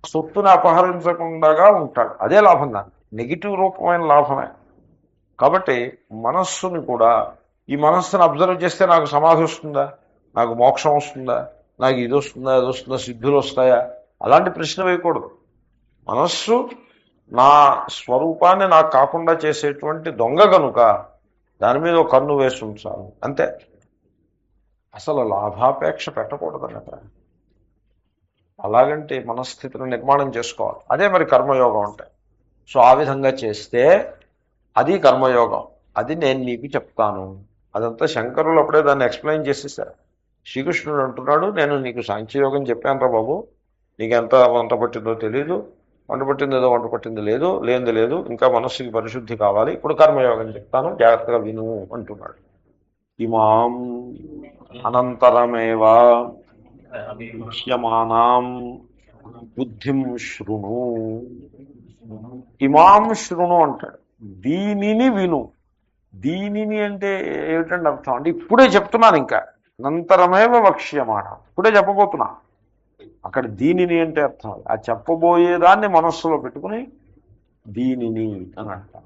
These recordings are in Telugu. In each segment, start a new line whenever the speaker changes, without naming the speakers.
సొత్తుని అపహరించకుండా ఉంటాడు. అదే లాభం, దాన్ని నెగిటివ్ రూపమైన లాభమే. కాబట్టి మనస్సుని కూడా, ఈ మనస్సును అబ్జర్వ్ చేస్తే నాకు సమాధి వస్తుందా, నాకు మోక్షం వస్తుందా, నాకు ఇది వస్తుందా అది వస్తుందా, సిద్ధులు వస్తాయా, అలాంటి ప్రశ్న వేయకూడదు. మనస్సు నా స్వరూపాన్ని నాకు కాకుండా చేసేటువంటి దొంగ కనుక దాని మీద ఒక కన్ను వేసి ఉంచాలి అంతే. అసలు లాభాపేక్ష పెట్టకూడదు అక్కడ. అలాగంటే మనస్థితిని నిర్మాణం చేసుకోవాలి. అదే మరి కర్మయోగం అంటే. సో ఆ విధంగా చేస్తే అది కర్మయోగం. అది నేను నీకు చెప్తాను. అదంతా శంకరులు అప్పుడే దాన్ని ఎక్స్ప్లెయిన్ చేసేసారు. శ్రీకృష్ణుడు అంటున్నాడు, నేను నీకు సాంఖ్యయోగం చెప్పాను రా బాబు, నీకు ఎంత వంట పట్టిందో తెలీదు, వంట పట్టింది ఏదో వంట పట్టింది లేదు, లేనిది లేదు, ఇంకా మనస్సుకి పరిశుద్ధి కావాలి, ఇప్పుడు కర్మయోగం చెప్తాను, జాగ్రత్తగా విను అంటున్నాడు. ఇమాం అనంతరమేవా ముహ్యమానాం బుద్ధిం శృణు. ఇమాం శృణు అంటాడు, దీనిని విను. దీనిని అంటే ఏమిటండి అర్థం అంటే, ఇప్పుడే చెప్తున్నాను, ఇంకా అనంతరమేవ వక్ష్యమాణం, ఇప్పుడే చెప్పబోతున్నా. అక్కడ దీనిని అంటే అర్థం ఆ చెప్పబోయేదాన్ని మనస్సులో పెట్టుకుని దీనిని అని అంటాం.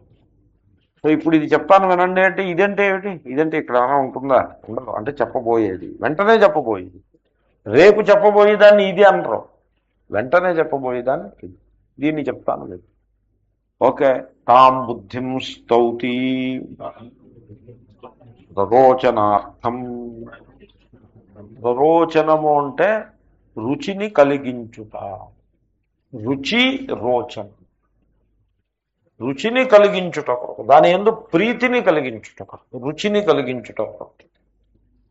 సో ఇప్పుడు ఇది చెప్తాను వినండి అంటే, ఇదంటే ఏమిటి, ఇదంటే ఇక్కడ ఏమైనా ఉంటుందా, ఉండదు. అంటే చెప్పబోయేది, వెంటనే చెప్పబోయేది. రేపు చెప్పబోయేదాన్ని ఇది అంటారు, వెంటనే చెప్పబోయేదాన్ని ఇది. దీన్ని చెప్తాను లేదు. ఓకే. తాం బుద్ధిం స్తౌతి ప్రరోచనార్థం. ప్రరోచనము అంటే రుచిని కలిగించుట. రుచి రోచన, రుచిని కలిగించుటకు, దాని యందు ప్రీతిని కలిగించుటకు, రుచిని కలిగించుటకు.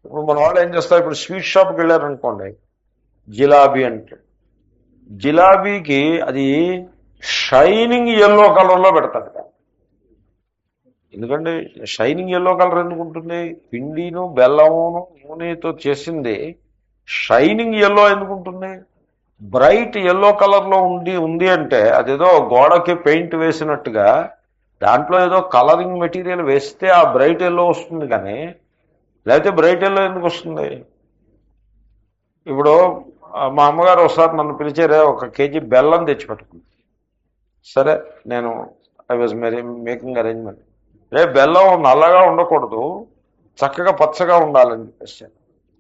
ఇప్పుడు మన వాళ్ళు ఏం చేస్తారు, ఇప్పుడు స్వీట్ షాప్కి వెళ్ళారనుకోండి, జిలాబీ అంటే, జిలాబీకి అది షైనింగ్ ఎల్లో కలర్లో పెడతాడు. ఎందుకంటే షైనింగ్ ఎల్లో కలర్ ఎందుకు ఉంటుంది, పిండిను బెల్లమును నూనెతో చేసింది షైనింగ్ ఎల్లో ఎందుకు ఉంటుంది. బ్రైట్ ఎల్లో కలర్లో ఉంది అంటే అదేదో గోడకి పెయింట్ వేసినట్టుగా దాంట్లో ఏదో కలరింగ్ మెటీరియల్ వేస్తే ఆ బ్రైట్ ఎల్లో వస్తుంది, కానీ లేకపోతే బ్రైట్ ఎల్లో ఎందుకు వస్తుంది. ఇప్పుడు మా అమ్మగారు ఒకసారి నన్ను పిలిచారే, 1 కేజీ బెల్లం తెచ్చిపెట్టుకుంది. సరే, నేను ఐ వాజ్ మేకింగ్ అరేంజ్మెంట్. బెల్లం నల్లగా ఉండకూడదు, చక్కగా పచ్చగా ఉండాలని చెప్పేసి.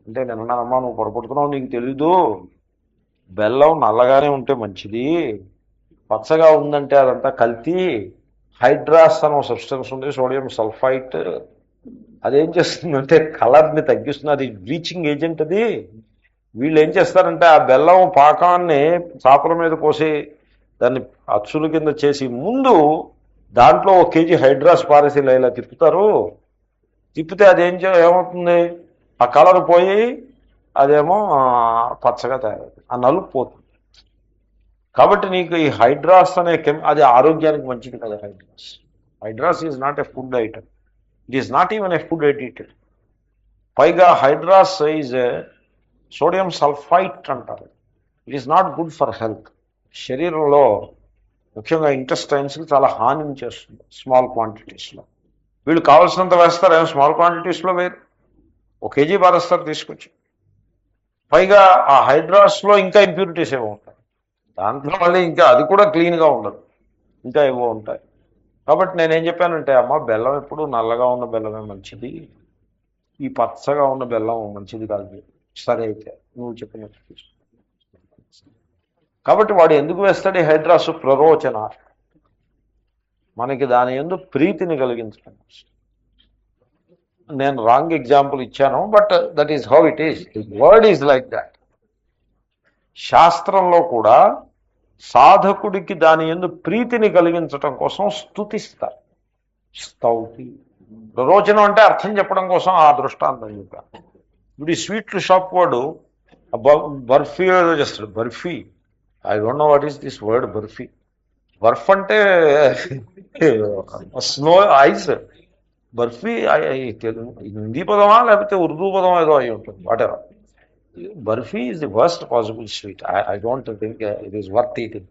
అంటే నేను అన్నానమ్మా, నువ్వు పొరపడుతున్నావు, నీకు తెలీదు, బెల్లం నల్లగానే ఉంటే మంచిది, పచ్చగా ఉందంటే అదంతా కల్తీ. హైడ్రాస్ అని ఒక సబ్స్టెన్స్ ఉంది, సోడియం సల్ఫైట్, అదేం చేస్తుందంటే కలర్ని తగ్గిస్తుంది, అది బ్లీచింగ్ ఏజెంట్. అది వీళ్ళు ఏం చేస్తారంటే ఆ బెల్లం పాకాన్ని చాపల మీద పోసి దాన్ని అచ్చుల కింద చేసి ముందు దాంట్లో 1 కేజీ హైడ్రాస్ పారేసి ఇలా తిప్పుతారు. తిప్పితే అదేం ఏమవుతుంది, ఆ కలర్ పోయి అదేమో పచ్చగా తయారవుతుంది, ఆ నలుపు పోతుంది. కాబట్టి నీకు ఈ హైడ్రాస్ అనే అది ఆరోగ్యానికి మంచిది కదా. హైడ్రాస్ is not a food item, it is not even a food edited. పైగా హైడ్రాస్ ఈజ్ సోడియం సల్ఫైట్ అంటారు. It is not good for health. శరీరంలో ముఖ్యంగా ఇంటెస్టైన్స్కి చాలా హానిని చేస్తుంది స్మాల్ క్వాంటిటీస్లో. వీళ్ళు కావాల్సినంత వేస్తారు, ఏమో స్మాల్ క్వాంటిటీస్లో వేరు, 1 కేజీ పారేస్తారు తీసుకొచ్చి. పైగా ఆ హైడ్రాస్లో ఇంకా ఇంప్యూరిటీస్ ఏవో ఉంటాయి, దాంట్లో మళ్ళీ ఇంకా అది కూడా క్లీన్గా ఉండదు, ఇంకా ఏవో ఉంటాయి. కాబట్టి నేనేం చెప్పానంటే, అమ్మ బెల్లం ఎప్పుడు నల్లగా ఉన్న బెల్లమే మంచిది, ఈ పచ్చగా ఉన్న బెల్లం మంచిది కాదు. సరే అయితే నువ్వు చెప్పినట్టు తీసుకో. కాబట్టి వాడు ఎందుకు వేస్తాడు ఈ హైడ్రాస్, ప్రరోచన, మనకి దాని యందు ప్రీతిని కలిగించడం. నేను రాంగ్ ఎగ్జాంపుల్ ఇచ్చాను, but that is how it is. Word is like that. శాస్త్రంలో కూడా సాధకుడికి దాని యందు ప్రీతిని కలిగించటం కోసం స్తుతిస్తారు. స్తౌతి, ప్రరోచనం అంటే అర్థం చెప్పడం కోసం ఆ దృష్టాంతం చెప్పాను. ఇప్పుడు ఈ స్వీట్లు షాప్ వాడు బర్ఫీ ఏదో చేస్తాడు. Barfi, I don't know what is this word barfi. బర్ఫ్ అంటే స్నో ఐస్. బర్ఫీ హిందీ పదమా లేకపోతే ఉర్దూ పదమా ఏదో అయి ఉంటుంది, whatever. Barfi is the worst possible sweet. I don't think it is worth eating.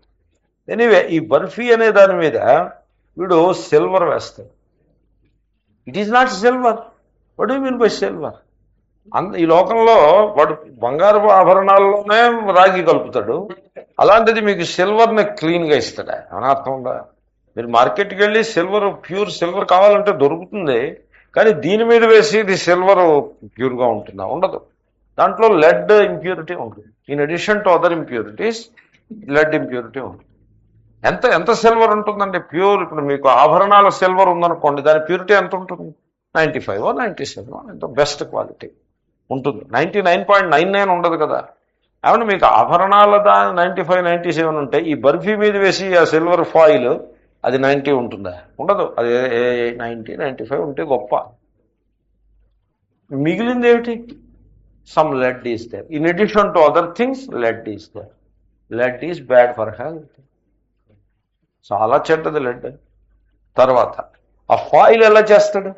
Anyway, ఈ బర్ఫీ అనే దాని మీద వీడు సిల్వర్ వేస్తాడు. It is not silver. What do you mean by silver? ఈ లోకంలో వాడు బంగారు ఆభరణాల్లోనే రాగి కలుపుతాడు, అలాంటిది మీకు సిల్వర్ని క్లీన్గా ఇస్తాడా? ఏమైనా అర్థం ఉందా? మీరు మార్కెట్కి వెళ్ళి సిల్వర్, ప్యూర్ సిల్వర్ కావాలంటే దొరుకుతుంది, కానీ దీని మీద వేసి ఇది సిల్వర్ ప్యూర్గా ఉంటుందా? ఉండదు. దాంట్లో లెడ్ ఇంప్యూరిటీ ఉంటుంది. In addition to other impurities, lead impurity ఉంటుంది. ఎంత ఎంత సిల్వర్ ఉంటుందండి ప్యూర్? ఇప్పుడు మీకు ఆభరణాల సిల్వర్ ఉందనుకోండి, దాని ప్యూరిటీ ఎంత ఉంటుంది? 95 97 ఎంతో బెస్ట్ క్వాలిటీ ఉంటుంది. 99.99 ఉండదు కదా. ఏమన్నా మీకు ఆభరణాల 95 97 ఉంటే, ఈ బర్ఫీ మీద వేసి ఆ సిల్వర్ ఫాయిల్ అది 90 ఉంటుందా? ఉండదు. అది 90 95 ఉంటే గొప్ప. మిగిలింది ఏమిటి? Some lead is there. In addition to other things lead is there. Lead is bad for health. చాలా చెడ్డది లెడ్. తర్వాత ఆ ఫాయిల్ ఎలా చేస్తాడు?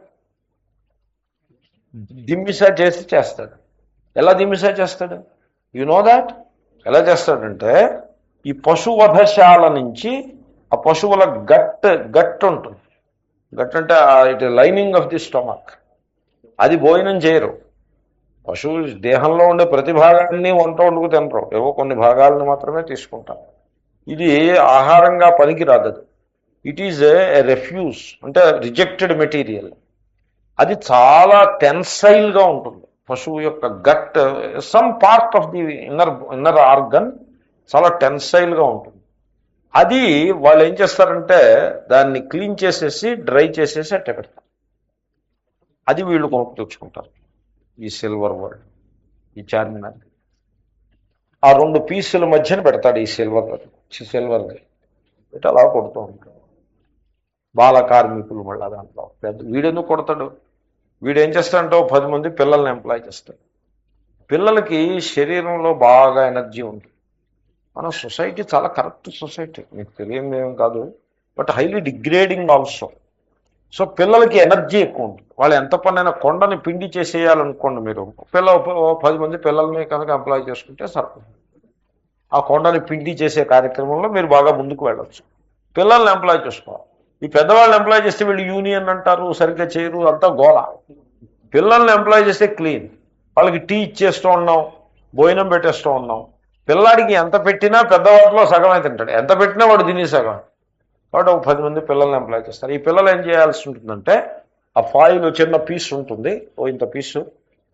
దిమ్మిసా చేసి చేస్తాడు. ఎలా దిమ్మిసా చేస్తాడు? You know that? ఎలా చేస్తాడంటే, ఈ పశువధశాల నుంచి ఆ పశువుల గట్ ఉంటుంది. గట్ అంటే it lining of the stomach. అది భోజనం చేయరు. పశువు దేహంలో ఉండే ప్రతి భాగాన్ని వంట వండుకు తినరు. ఏవో కొన్ని భాగాలను మాత్రమే తీసుకుంటారు. ఇది ఆహారంగా పనికిరాదు. ఇట్ ఈజ్ ఏ రెఫ్యూజ్, అంటే రిజెక్టెడ్ మెటీరియల్. అది చాలా టెన్సైల్గా ఉంటుంది. పశువు యొక్క gut, some part of the inner organ చాలా టెన్సైల్గా ఉంటుంది. అది వాళ్ళు ఏం చేస్తారంటే, దాన్ని క్లీన్ చేసేసి డ్రై చేసేసి అట్ట పెడతారు. అది వీళ్ళు కొనుక్కు తెచ్చుకుంటారు. ఈ సిల్వర్ వరల్డ్, ఈ చార్మినార్ ఆ 2 పీసుల మధ్యన పెడతాడు ఈ సిల్వర్ది ఇటు అలా కొడుతూ ఉంటాడు. బాల కార్మికులు మళ్ళా దాంట్లో పెద్ద. వీడెందుకు కొడతాడు? వీడేం చేస్తాడంటే 10 మంది పిల్లల్ని ఎంప్లాయ్ చేస్తాడు. పిల్లలకి శరీరంలో బాగా ఎనర్జీ ఉంటుంది. మన సొసైటీ చాలా కరప్ట్ సొసైటీ, మీకు తెలియదు ఏం కాదు, but highly degrading also. So పిల్లలకి ఎనర్జీ ఎక్కువ ఉంటుంది. వాళ్ళు ఎంత పనైనా, కొండని పిండి చేసేయాలనుకోండి, మీరు 10 మంది పిల్లల్ని కనుక ఎంప్లాయ్ చేసుకుంటే సరిపోతుంది. ఆ కొండని పిండి చేసే కార్యక్రమంలో మీరు బాగా ముందుకు వెళ్ళచ్చు. పిల్లల్ని ఎంప్లాయ్ చేసుకోవాలి. ఈ పెద్దవాళ్ళని ఎంప్లాయ్ చేస్తే వీళ్ళు యూనియన్ అంటారు, సరిగ్గా చేయరు, అంతా గోళ. పిల్లల్ని ఎంప్లాయ్ చేస్తే క్లీన్. వాళ్ళకి టీ ఇచ్చేస్తూ ఉన్నాం, భోజనం పెట్టేస్తూ ఉన్నాం. పిల్లాడికి ఎంత పెట్టినా పెద్దవాటిలో సగమే తింటాడు, ఎంత పెట్టినా వాడు తినే సగం. కాబట్టి ఒక 10 మంది పిల్లల్ని ఎంప్లాయ్ చేస్తారు. ఈ పిల్లలు ఏం చేయాల్సి ఉంటుందంటే, ఆ ఫాయిల్ చిన్న పీస్ ఉంటుంది, ఇంత పీసు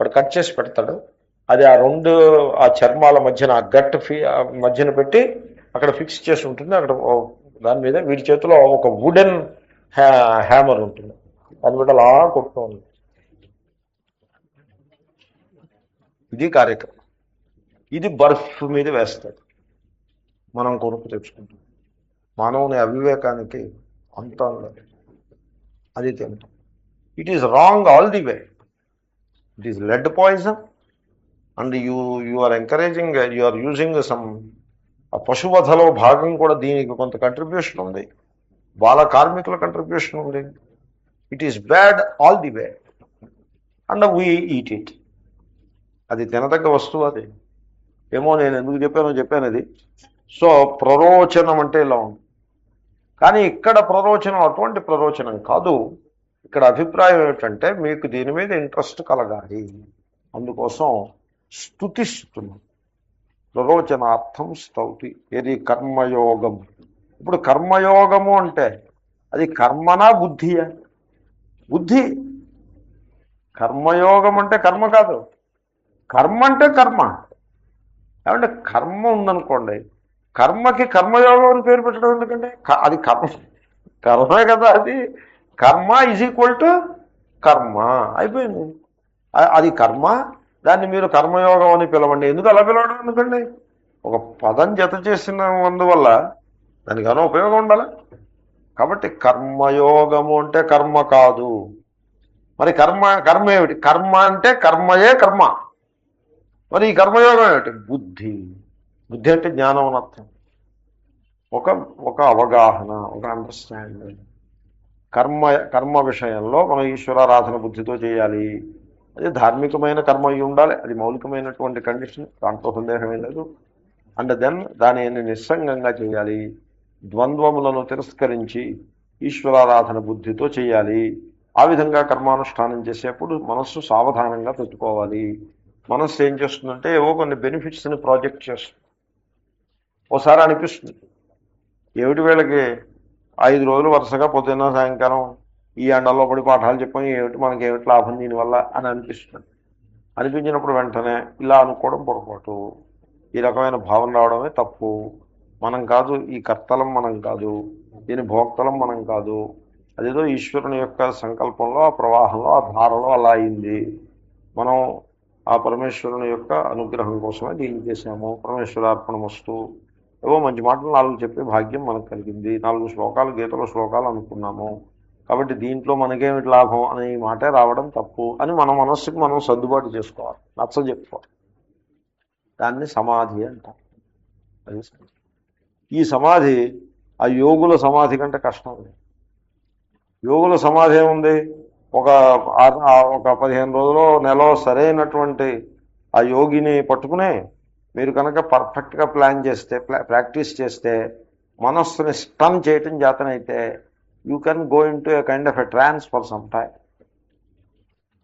వాడు కట్ చేసి పెడతాడు. అది ఆ చర్మాల మధ్యన, ఆ గట్ మధ్యన పెట్టి అక్కడ ఫిక్స్ చేసి ఉంటుంది. అక్కడ దాని మీద వీడి చేతిలో ఒక వుడెన్ హ్యామర్ ఉంటుంది, దాని మీద అలా కొడుతూ ఉంది. ఇది కార్యక్రమం. ఇది బర్ఫ్ మీద వేస్తాడు, మనం కొనుక్కు తెచ్చుకుంటాం. మానవుని అవివేకానికి అంతా ఉండదు. అది తింటాం. It is wrong all the way. It is lead poison and you are encouraging, you are using some. ఆ పశువధలో భాగం కూడా దీనికి కొంత కంట్రిబ్యూషన్ ఉంది, బాల కార్మికుల కంట్రిబ్యూషన్ ఉంది. It is bad all the way and we eat it. అది తినదగ్గ వస్తువు. అది ఏమో నేను ఎందుకు చెప్పాను అది. సో ప్రరోచనం అంటే ఇలా ఉంది. కానీ ఇక్కడ ప్రరోచనం అటువంటి ప్రరోచనం కాదు. ఇక్కడ అభిప్రాయం ఏమిటంటే, మీకు దీని మీద ఇంట్రెస్ట్ కలగాలి, అందుకోసం స్తుతిస్తున్నాం. ప్రరోచనార్థం స్తౌతి. ఏది? కర్మయోగం. ఇప్పుడు కర్మయోగము అంటే అది కర్మనా బుద్ధియా? బుద్ధి. కర్మయోగం అంటే కర్మ కాదు. కర్మ అంటే కర్మ. ఏమంటే కర్మ ఉందనుకోండి, కర్మకి కర్మయోగం అని పేరు పెట్టడం ఎందుకంటే అది కర్మే కదా. అది కర్మ ఈజ్ ఈక్వల్ టు కర్మ అయిపోయింది. అది కర్మ, దాన్ని మీరు కర్మయోగం అని పిలవండి. ఎందుకు అలా పిలవడం ఎందుకండి? ఒక పదం జత చేసిన అందువల్ల దానికి ఏమైనా ఉపయోగం ఉండాలి. కాబట్టి కర్మయోగము అంటే కర్మ కాదు. మరి కర్మ ఏమిటి? కర్మ అంటే కర్మయే కర్మ. మరి ఈ కర్మయోగం ఏమిటి? బుద్ధి. బుద్ధి అంటే జ్ఞానం అని అర్థం. ఒక అవగాహన, ఒక అండర్స్టాండింగ్. కర్మ విషయంలో మనం ఈశ్వరారాధన బుద్ధితో చేయాలి. అది ధార్మికమైన కర్మ అయి ఉండాలి. అది మౌలికమైనటువంటి కండిషన్, దాంట్లో సందేహమే లేదు. అండ్ దెన్ దానిని నిస్సంగంగా చేయాలి. ద్వంద్వములను తిరస్కరించి ఈశ్వరారాధన బుద్ధితో చేయాలి. ఆ విధంగా కర్మానుష్ఠానం చేసేప్పుడు మనస్సు సావధానంగా పెట్టుకోవాలి. మనస్సు ఏం చేస్తుందంటే ఏవో కొన్ని బెనిఫిట్స్ని ప్రాజెక్ట్ చేస్తుంది. ఓసారి అనిపిస్తుంది ఏమిటి వీళ్ళకి 5 రోజులు వరుసగా పొద్దున్న సాయంకాలం ఈ ఎండల్లో పడి పాఠాలు చెప్పాం, ఏమిటి మనకి ఏమిటి లాభం దీనివల్ల అని అనిపిస్తుంది. అనిపించినప్పుడు వెంటనే ఇలా అనుకోవడం పొరపాటు, ఈ రకమైన భావన రావడమే తప్పు. మనం కాదు, ఈ కర్తలం మనం కాదు, దీని భోక్తలం మనం కాదు. అదేదో ఈశ్వరుని యొక్క సంకల్పంలో, ఆ ప్రవాహంలో, ఆ ధారలో అలా అయింది. మనం ఆ పరమేశ్వరుని యొక్క అనుగ్రహం కోసమే దీన్ని చేశాము. పరమేశ్వరార్పణమస్తు. ఏవో మంచి మాటలు 4 చెప్పే భాగ్యం మనకు కలిగింది. 4 శ్లోకాలు, గీతలో శ్లోకాలు అనుకున్నాము. కాబట్టి దీంట్లో మనకేమిటి లాభం అనే ఈ మాటే రావడం తప్పు అని మన మనస్సుకి మనం సర్దుబాటు చేసుకోవాలి, నచ్చ చెప్పుకోవాలి. దాన్ని సమాధి అంటారు. అది ఈ సమాధి ఆ యోగుల సమాధి కంటే కష్టం. యోగుల సమాధి ఏముంది, ఒక ఒక 15 రోజులు నెలలో సరైనటువంటి ఆ యోగిని పట్టుకునే మీరు కనుక పర్ఫెక్ట్గా ప్లాన్ చేస్తే, ప్రాక్టీస్ చేస్తే, మనస్సుని స్టన్ చేయటం చేతనైతే you can go into a kind of a trance for some time.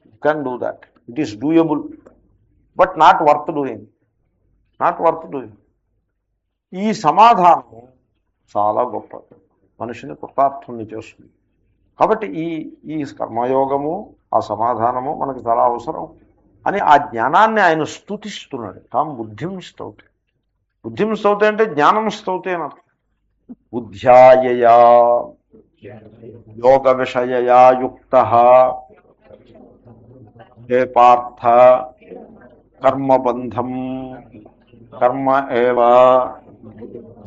You can do that. It is doable, but not worth doing. Not worth doing. ఈ సమాధానం చాలా గొప్పది, మనిషిని కృతార్థుని చేస్తుంది. కాబట్టి ఈ కర్మయోగము, ఆ సమాధానము మనకు చాలా అవసరం అని ఆ జ్ఞానాన్ని ఆయన స్తుతిస్తున్నాడు. తాము బుద్ధిం స్తౌతే. బుద్ధిం స్తౌతే అంటే జ్ఞానం స్తౌతే అని అర్థం. బుద్ధ్యాయయా యోగ విషయయా యుక్తః హే పార్థ కర్మబంధం కర్మ ఏవ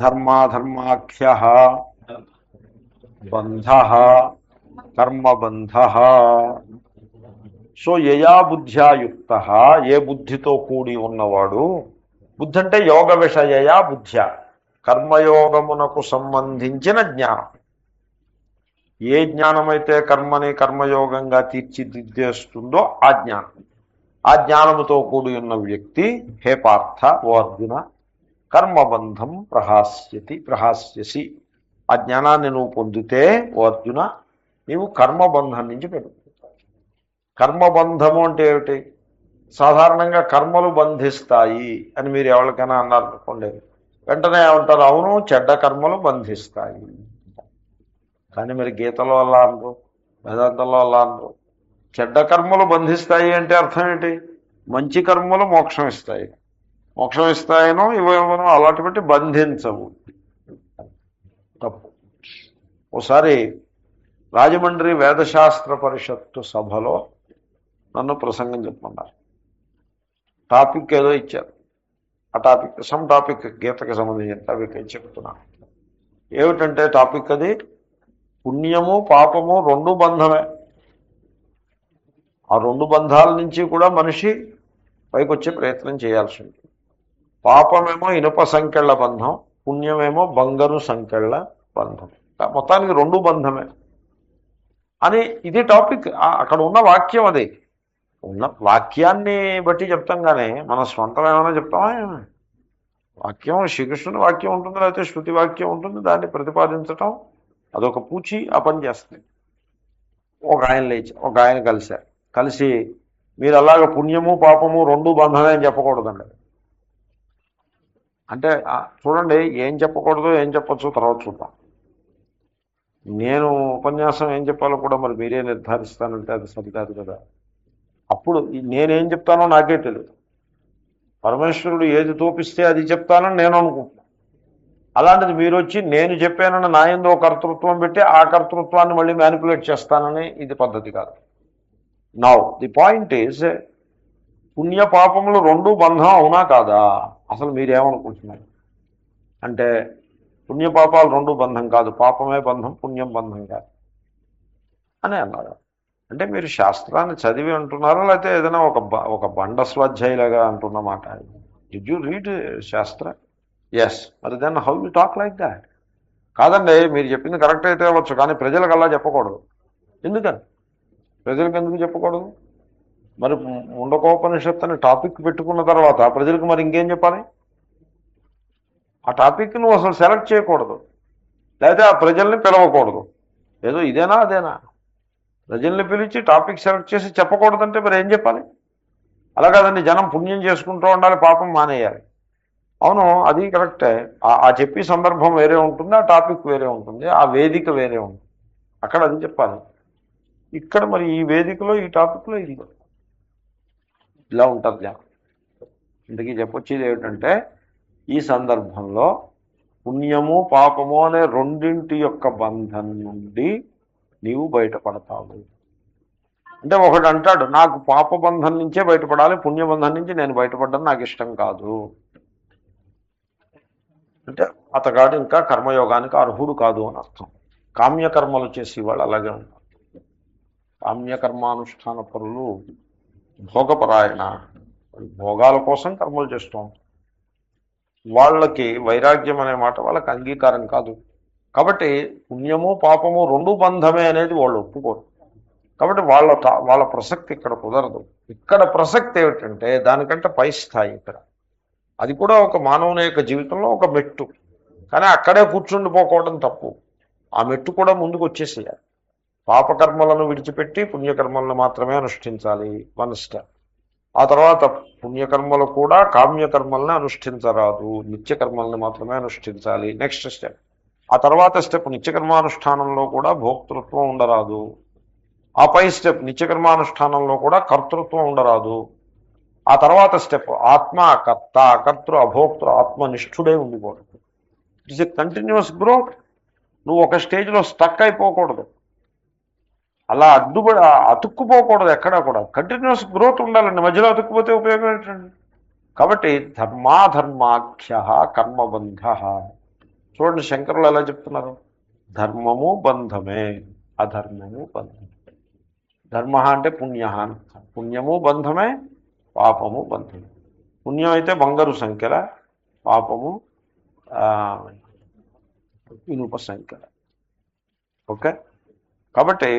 ధర్మాధర్మాఖ్యః బంధః కర్మబంధః. సో యయా బుద్ధ్యాయుక్త, ఏ బుద్ధితో కూడి ఉన్నవాడు, బుద్ధి అంటే యోగ విషయయా బుద్ధ్య, కర్మయోగమునకు సంబంధించిన జ్ఞానం. ఏ జ్ఞానమైతే కర్మని కర్మయోగంగా తీర్చిదిద్దేస్తుందో ఆ జ్ఞానం. ఆ జ్ఞానముతో కూడి ఉన్న వ్యక్తి, హే పార్థ, ఓ అర్జున, కర్మబంధం ప్రహాస్యసి. ఆ జ్ఞానాన్ని నువ్వు పొందితే ఓ అర్జున, నీవు కర్మబంధం నుంచి పెరుగుతావు. కర్మబంధము అంటే ఏమిటి? సాధారణంగా కర్మలు బంధిస్తాయి అని మీరు ఎవరికైనా అన్నారనుకోండి, వెంటనే ఏమంటారు? అవును, చెడ్డ కర్మలు బంధిస్తాయి. కానీ మరి గీతలో అలా అనరు, వేదాంతంలో అలా అనరు. చెడ్డ కర్మలు బంధిస్తాయి అంటే అర్థం ఏంటి? మంచి కర్మలు మోక్షం ఇస్తాయి. మోక్షం ఇస్తాయనో ఇవేమో అలాంటి బట్టి బంధించవు. తప్పు. ఓసారి రాజమండ్రి వేదశాస్త్ర పరిషత్తు సభలో నన్ను ప్రసంగం చెప్పమన్నారు. టాపిక్ ఏదో ఇచ్చారు. ఆ టాపిక్ టాపిక్ గీతకి సంబంధించిన టాపిక్ చెప్తున్నాను. ఏమిటంటే టాపిక్ అది, పుణ్యము పాపము 2 బంధమే. ఆ 2 బంధాల నుంచి కూడా మనిషి పైకి వచ్చే ప్రయత్నం చేయాల్సి ఉంటుంది. పాపమేమో ఇనుప సంకెళ్ళ బంధం, పుణ్యమేమో బంగారు సంకెళ్ళ బంధం. మొత్తానికి 2 బంధమే అని ఇది టాపిక్. అక్కడ ఉన్న వాక్యం అది. ఉన్న వాక్యాన్ని బట్టి చెప్తాం, కానీ మన స్వంతం ఏమైనా చెప్తామా? వాక్యం శ్రీకృష్ణుని వాక్యం ఉంటుంది, లేకపోతే శృతి వాక్యం ఉంటుంది. దాన్ని ప్రతిపాదించటం అదొక పూచి, ఆ పని చేస్తుంది. ఒక ఆయన లేచి ఒక ఆయన కలిసి మీరు అలాగ పుణ్యము పాపము 2 బంధమే అని చెప్పకూడదండి. అంటే చూడండి, ఏం చెప్పకూడదు ఏం చెప్పచ్చు తర్వాత చూద్దాం. నేను ఉపన్యాసం ఏం చెప్పాలో కూడా మరి మీరే నిర్ధారిస్తానంటే అది సరికాదు కదా. అప్పుడు నేనేం చెప్తానో నాకే తెలియదు. పరమేశ్వరుడు ఏది తోపిస్తే అది చెప్తానని నేను అనుకుంటున్నాను. అలాంటిది మీరు వచ్చి నేను చెప్పానని నా యందు కర్తృత్వం పెట్టి ఆ కర్తృత్వాన్ని మళ్ళీ మ్యానిపులేట్ చేస్తానని ఇది పద్ధతి కాదు. నౌ ది పాయింట్ ఈజ్, పుణ్యపాపములు 2 బంధం అవునా కాదా? అసలు మీరేమనుకుంటున్నారు అంటే, పుణ్యపాపాలు 2 బంధం కాదు, పాపమే బంధం, పుణ్యం బంధం కాదు అని అన్నారు. అంటే మీరు శాస్త్రాన్ని చదివి అంటున్నారా, లేకపోతే ఏదైనా ఒక బండ స్వాధ్యాయులాగా అంటున్నమాట? Did you read shastra? Yes. మరి then how you talk like that? కాదండి, మీరు చెప్పింది కరెక్ట్ అయితే అవ్వచ్చు, కానీ ప్రజలకు అలా చెప్పకూడదు. ఎందుకని ప్రజలకు ఎందుకు చెప్పకూడదు? మరి ముండకోపనిషత్తు అని టాపిక్ పెట్టుకున్న తర్వాత ప్రజలకు మరి ఇంకేం చెప్పాలి? ఆ టాపిక్ నువ్వు అసలు సెలెక్ట్ చేయకూడదు, లేకపోతే ఆ ప్రజల్ని పిలవకూడదు. ఏదో ఇదేనా అదేనా? ప్రజల్ని పిలిచి టాపిక్ సెలెక్ట్ చేసి చెప్పకూడదంటే మరి ఏం చెప్పాలి? అలా కాదండి, జనం పుణ్యం చేసుకుంటూ ఉండాలి, పాపం మానేయాలి. అవును, అది కరెక్టే. ఆ చెప్పే సందర్భం వేరే ఉంటుంది, ఆ టాపిక్ వేరే ఉంటుంది, ఆ వేదిక వేరే ఉంటుంది. అక్కడ అది చెప్పాలి. ఇక్కడ మరి ఈ వేదికలో ఈ టాపిక్లో ఇది ఇలా ఉంటుంది జనం. ఇంతకీ చెప్పొచ్చేది ఏమిటంటే, ఈ సందర్భంలో పుణ్యము పాపము అనే రెండింటి యొక్క బంధం నుండి నీవు బయటపడతావు. అంటే ఒకడు అంటాడు, నాకు పాపబంధం నుంచే బయటపడాలి, పుణ్యబంధం నుంచి నేను బయటపడడం నాకు ఇష్టం కాదు అంటే అతగాడు ఇంకా కర్మయోగానికి అర్హుడు కాదు అని అర్థం. కామ్యకర్మలు చేసేవాళ్ళు అలాగే ఉంటారు. కామ్యకర్మానుష్ఠాన పరులు భోగపరాయణ, భోగాల కోసం కర్మలు చేస్తూ ఉంటారు. వాళ్ళకి వైరాగ్యం అనే మాట వాళ్ళకి అంగీకారం కాదు. కాబట్టి పుణ్యము పాపము రెండు బంధమే అనేది వాళ్ళు ఒప్పుకోరు. కాబట్టి వాళ్ళ ప్రసక్తి ఇక్కడ కుదరదు. ఇక్కడ ప్రసక్తి ఏమిటంటే దానికంటే పై స్థాయి ఇక్కడ. అది కూడా ఒక మానవుని యొక్క జీవితంలో ఒక మెట్టు. కానీ అక్కడే కూర్చుండిపోకోవడం తప్పు. ఆ మెట్టు కూడా ముందుకు వచ్చేసేయాలి. పాపకర్మలను విడిచిపెట్టి పుణ్యకర్మలను మాత్రమే అనుష్ఠించాలి, వన్ స్టెప్. ఆ తర్వాత పుణ్యకర్మలు కూడా కామ్యకర్మల్ని అనుష్ఠించరాదు, నిత్యకర్మల్ని మాత్రమే అనుష్ఠించాలి, నెక్స్ట్ స్టెప్. ఆ తర్వాత స్టెప్ నిత్యకర్మానుష్ఠానంలో కూడా భోక్తృత్వం ఉండరాదు. ఆ పై స్టెప్ నిత్యకర్మానుష్ఠానంలో కూడా కర్తృత్వం ఉండరాదు. ఆ తర్వాత స్టెప్ ఆత్మ కర్త అకర్తృ అభోక్తృ ఆత్మనిష్ఠుడే ఉండిపోవడం. It's a continuous growth. నువ్వు ఒక స్టేజ్లో స్టక్ అయిపోకూడదు, అలా అతుక్కుపోకూడదు. ఎక్కడా కూడా కంటిన్యూస్ గ్రోత్ ఉండాలండి. మధ్యలో అతుక్కుపోతే ఉపయోగం ఏంటండి? కాబట్టి ధర్మాధర్మాఖ్య కర్మబంధ. చూడండి శంకరులు ఎలా చెప్తున్నారు, ధర్మము బంధమే, అధర్మము బంధమే. ధర్మ అంటే పుణ్య, పుణ్యము బంధమే, పాపము బంధమే. పుణ్యం అయితే బంగారు సంఖ్యల, పాపము ఇనుప సంఖ్యల. ఓకే. కాబట్టి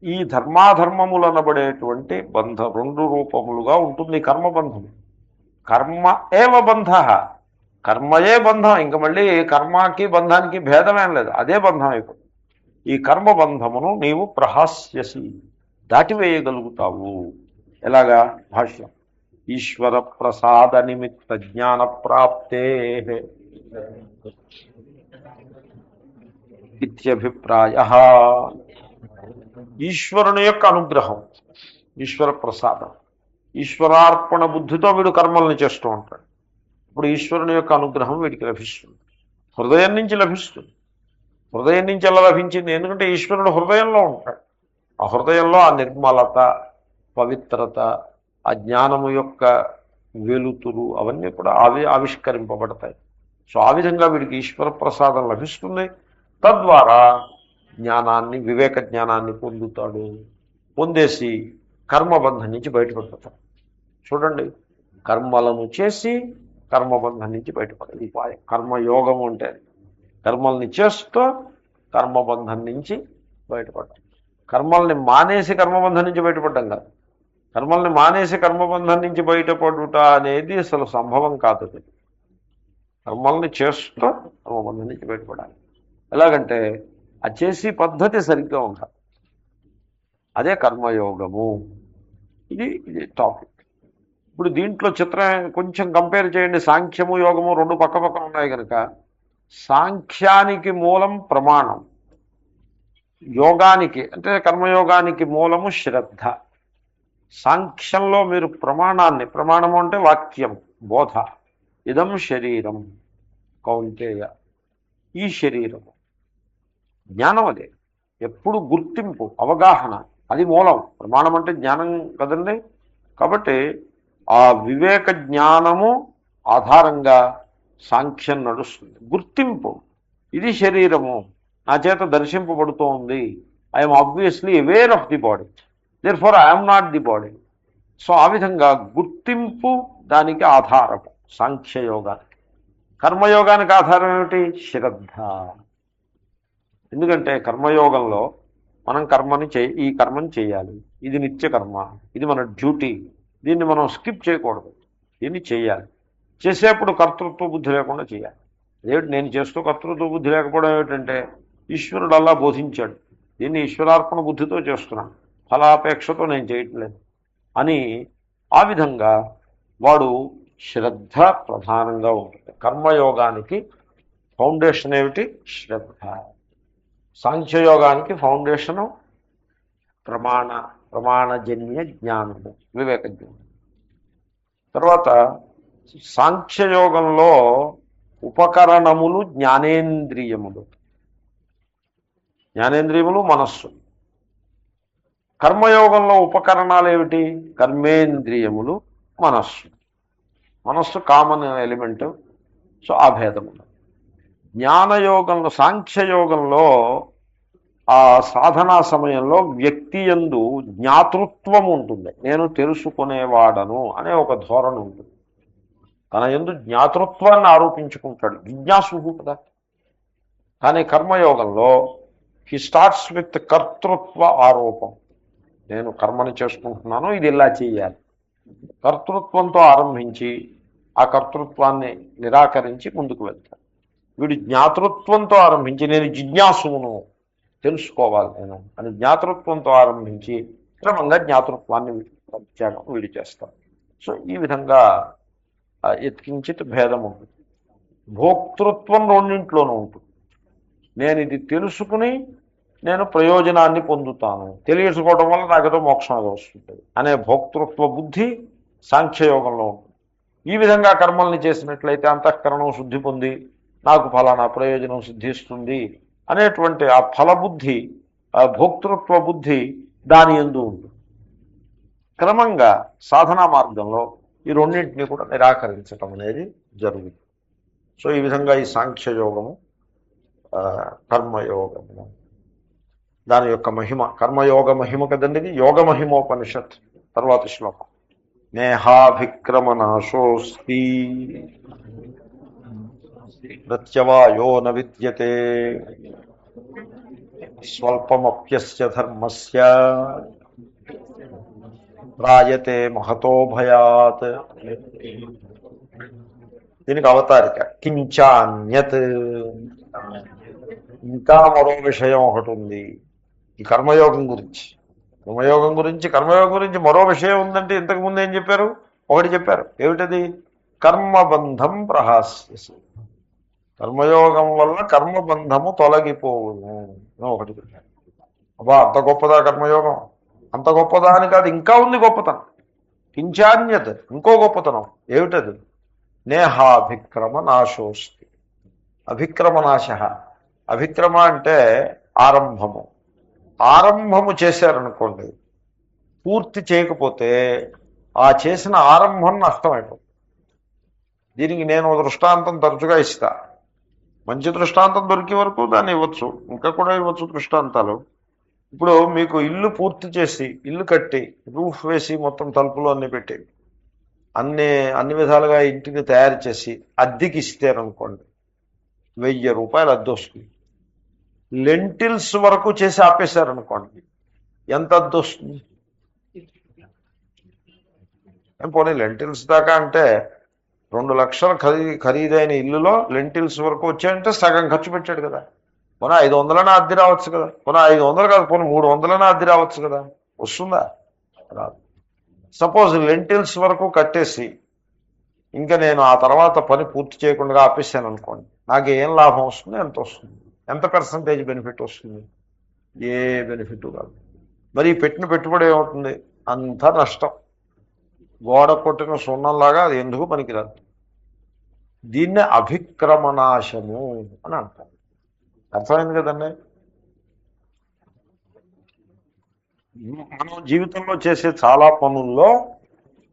ఈ ధర్మాధర్మములు అనబడేటువంటి బంధం రెండు రూపములుగా ఉంటుంది కర్మబంధము. కర్మ ఏవ బంధ, కర్మయే బంధం. ఇంక మళ్ళీ కర్మకి బంధానికి భేదమేం లేదు, అదే బంధం అయిపోతుంది. ఈ కర్మబంధమును నీవు ప్రహాస్యసి, దాటివేయగలుగుతావు. ఎలాగా? భాష్యం, ఈశ్వర ప్రసాద నిమిత్త జ్ఞాన ప్రాప్తే ఇత్యభిప్రాయ. ఈశ్వరుని యొక్క అనుగ్రహం, ఈశ్వర ప్రసాదం, ఈశ్వరార్పణ బుద్ధితో వీడు కర్మల్ని చేస్తూ ఉంటాడు. ఇప్పుడు ఈశ్వరుని యొక్క అనుగ్రహం వీడికి లభిస్తుంది, హృదయం నుంచి లభిస్తుంది. హృదయం నుంచి ఎలా లభించింది? ఎందుకంటే ఈశ్వరుడు హృదయంలో ఉంటాడు. ఆ హృదయంలో ఆ నిర్మలత, పవిత్రత, ఆ జ్ఞానము యొక్క వెలుతురు అవన్నీ కూడా ఆవిష్కరింపబడతాయి. సో ఆ విధంగా వీడికి ఈశ్వర ప్రసాదం లభిస్తుంది. తద్వారా జ్ఞానాన్ని, వివేక జ్ఞానాన్ని పొందుతాడు. పొందేసి కర్మబంధం నుంచి బయటపడిపోతాడు. చూడండి, కర్మలను చేసి కర్మబంధం నుంచి బయటపడేది ఉపాయం కర్మయోగం అంటే. కర్మల్ని చేస్తూ కర్మబంధం నుంచి బయటపడ్డాం. కర్మల్ని మానేసి కర్మబంధం నుంచి బయటపడ్డాం కాదు. కర్మల్ని మానేసి కర్మబంధం నుంచి బయటపడుట అనేది అసలు సంభవం కాదు. కర్మల్ని చేస్తూ కర్మబంధం నుంచి బయటపడాలి. ఎలాగంటే ఆ చేసి పద్ధతి సరిగ్గా ఉండాలి. అదే కర్మయోగము. ఇది టాపిక్. ఇప్పుడు దీంట్లో చిత్రం కొంచెం కంపేర్ చేయండి. సాంఖ్యము యోగము రెండు పక్క పక్కన ఉన్నాయి కనుక సాంఖ్యానికి మూలం ప్రమాణం, యోగానికి అంటే కర్మయోగానికి మూలము శ్రద్ధ. సాంఖ్యంలో మీరు ప్రమాణాన్ని, ప్రమాణము అంటే వాక్యం, బోధ, ఇదం శరీరం కౌంతేయ, ఈ శరీరము జ్ఞానం. అదే ఎప్పుడు గుర్తింపు, అవగాహన, అది మూలం. ప్రమాణం అంటే జ్ఞానం కదండి. కాబట్టి ఆ వివేక జ్ఞానము ఆధారంగా సాంఖ్యం నడుస్తుంది. గుర్తింపు, ఇది శరీరము, నా చేత దర్శింపబడుతూ ఉంది. I'm obviously aware of the body, therefore I'm not the body. So ఆ విధంగా గుర్తింపు దానికి ఆధారము సాంఖ్యయోగానికి. కర్మయోగానికి ఆధారం ఏమిటి? శ్రద్ధ. ఎందుకంటే కర్మయోగంలో మనం ఈ కర్మని చేయాలి, ఇది నిత్య కర్మ, ఇది మన డ్యూటీ, దీన్ని మనం స్కిప్ చేయకూడదు, దీన్ని చేయాలి. చేసేప్పుడు కర్తృత్వ బుద్ధి లేకుండా చేయాలి. అదేమిటి నేను చేస్తూ కర్తృత్వ బుద్ధి లేకపోవడం ఏమిటంటే ఈశ్వరుడు అలా బోధించాడు, దీన్ని ఈశ్వరార్పణ బుద్ధితో చేస్తున్నాను, ఫలాపేక్షతో నేను చేయట్లేదు అని ఆ విధంగా వాడు శ్రద్ధ ప్రధానంగా ఉంటుంది. కర్మయోగానికి ఫౌండేషన్ ఏమిటి? శ్రద్ధ. సాంఖ్యయోగానికి ఫౌండేషను ప్రమాణజన్య జ్ఞానము, వివేక జ్ఞానం. తర్వాత సాంఖ్యయోగంలో ఉపకరణములు జ్ఞానేంద్రియములు, మనస్సు. కర్మయోగంలో ఉపకరణాలు ఏమిటి? కర్మేంద్రియములు, మనస్సు కామన్ ఎలిమెంట్. సో ఆ భేదము. జ్ఞానయోగంలో, సాంఖ్యయోగంలో ఆ సాధనా సమయంలో వ్యక్తి యందు జ్ఞాతృత్వం ఉంటుంది. నేను తెలుసుకునేవాడను అనే ఒక ధోరణి ఉంటుంది. తన యందు జ్ఞాతృత్వాన్ని ఆరోపించుకుంటాడు, జిజ్ఞాసు కదా. కానీ కర్మయోగంలో హీ స్టార్ట్స్ విత్ కర్తృత్వ ఆరోపం. నేను కర్మని చేసుకుంటున్నాను, ఇది ఇలా చేయాలి. కర్తృత్వంతో ఆరంభించి ఆ కర్తృత్వాన్ని నిరాకరించి ముందుకు వెళ్తాడు. వీడు జ్ఞాతృత్వంతో ఆరంభించి నేను జిజ్ఞాసును, తెలుసుకోవాలి నేను అని జ్ఞాతృత్వంతో ఆరంభించి క్రమంగా జ్ఞాతృత్వాన్ని పరిత్యాగం వీడి చేస్తాడు. సో ఈ విధంగా ఎత్కించిత్ భేదం ఉంటుంది. భోక్తృత్వం రెండింట్లోనూ ఉంటుంది. నేను ఇది తెలుసుకుని నేను ప్రయోజనాన్ని పొందుతాను, తెలియసుకోవడం వల్ల నాకేదో మోక్షం అది వస్తుంది అనే భోక్తృత్వ బుద్ధి సాంఖ్యయోగంలో ఉంటుంది. ఈ విధంగా కర్మల్ని చేసినట్లయితే అంతఃకరణం శుద్ధి పొంది నాకు ఫలానా ప్రయోజనం సిద్ధిస్తుంది అనేటువంటి ఆ ఫలబుద్ధి, ఆ భోక్తృత్వ బుద్ధి దాని యందు ఉంటుంది. క్రమంగా సాధనా మార్గంలో ఈ రెండింటినీ కూడా నిరాకరించటం అనేది జరుగుతుంది. సో ఈ విధంగా ఈ సాంఖ్యయోగము, కర్మయోగము, దాని యొక్క మహిమ, కర్మయోగ మహిమ కదండి ఇది. యోగ మహిమోపనిషత్ తర్వాత శ్లోకం. నేహాభిక్రమనాశోస్తి ప్రత్యవాయో న విద్యతే స్వల్పమప్యస్య ధర్మస్య రాయతే మహతో భయాత్. దీనికి అవతారిక కించాన్యత్, ఇంకా మరో విషయం ఒకటి ఉంది ఈ కర్మయోగం గురించి. కర్మయోగం గురించి మరో విషయం ఉందంటే ఇంతకుముందు ఏం చెప్పారు? ఒకటి చెప్పారు. ఏమిటది? కర్మబంధం ప్రహాస్యసి. కర్మయోగం వల్ల కర్మబంధము తొలగిపోవును ఒకటి చెప్పారు. అబ్బా అంత గొప్పదా కర్మయోగం? అంత గొప్పదా అని కాదు, ఇంకా ఉంది గొప్పతనం. కించాన్యత్, ఇంకో గొప్పతనం ఏమిటది? నేహాభిక్రమ నాశోస్తి. అభిక్రమ నాశ. అభిక్రమ అంటే ఆరంభము చేశారనుకోండి, పూర్తి చేయకపోతే ఆ చేసిన ఆరంభం నష్టమైపోతుంది. దీనికి నేను దృష్టాంతం తరచుగా ఇస్తా. మంచి దృష్టాంతం దొరికే వరకు దాన్ని ఇవ్వచ్చు, ఇంకా కూడా ఇవ్వచ్చు దృష్టాంతాలు. ఇప్పుడు మీకు ఇల్లు పూర్తి చేసి, ఇల్లు కట్టి, రూఫ్ వేసి, మొత్తం తలుపులు అన్నీ పెట్టి, అన్ని విధాలుగా ఇంటిని తయారు చేసి అద్దెకి ఇస్తారనుకోండి, 1000 రూపాయలు అద్దె వస్తుంది. లెంటిల్స్ వరకు చేసి ఆపేశారనుకోండి, ఎంత అద్దె వస్తుంది? పోనీ లెంటిల్స్ దాకా అంటే 2 లక్షల ఖరీదైన ఇల్లులో లెంటిల్స్ వరకు వచ్చాయంటే సగం ఖర్చు పెట్టాడు కదా. పోనీ 500 అద్దె రావచ్చు కదా. పోనీ 500 కాదు, పోనీ 300 అద్దె రావచ్చు కదా. వస్తుందా? రాదు. సపోజ్ లెంటిల్స్ వరకు కట్టేసి ఇంకా నేను ఆ తర్వాత పని పూర్తి చేయకుండా ఆపేసాను అనుకోండి, నాకు ఏం లాభం వస్తుంది? ఎంత వస్తుంది? ఎంత పర్సంటేజ్ బెనిఫిట్ వస్తుంది? ఏ బెనిఫిట్ కాదు. మరి పెట్టిన పెట్టుబడి ఏమవుతుంది? అంతా నష్టం. గోడ కొట్టిన సున్నంలాగా అది ఎందుకు పనికిరాదు. దీన్నే అభిక్రమనాశము అని అంటారు. అర్థమైంది కదండి? మనం జీవితంలో చేసే చాలా పనుల్లో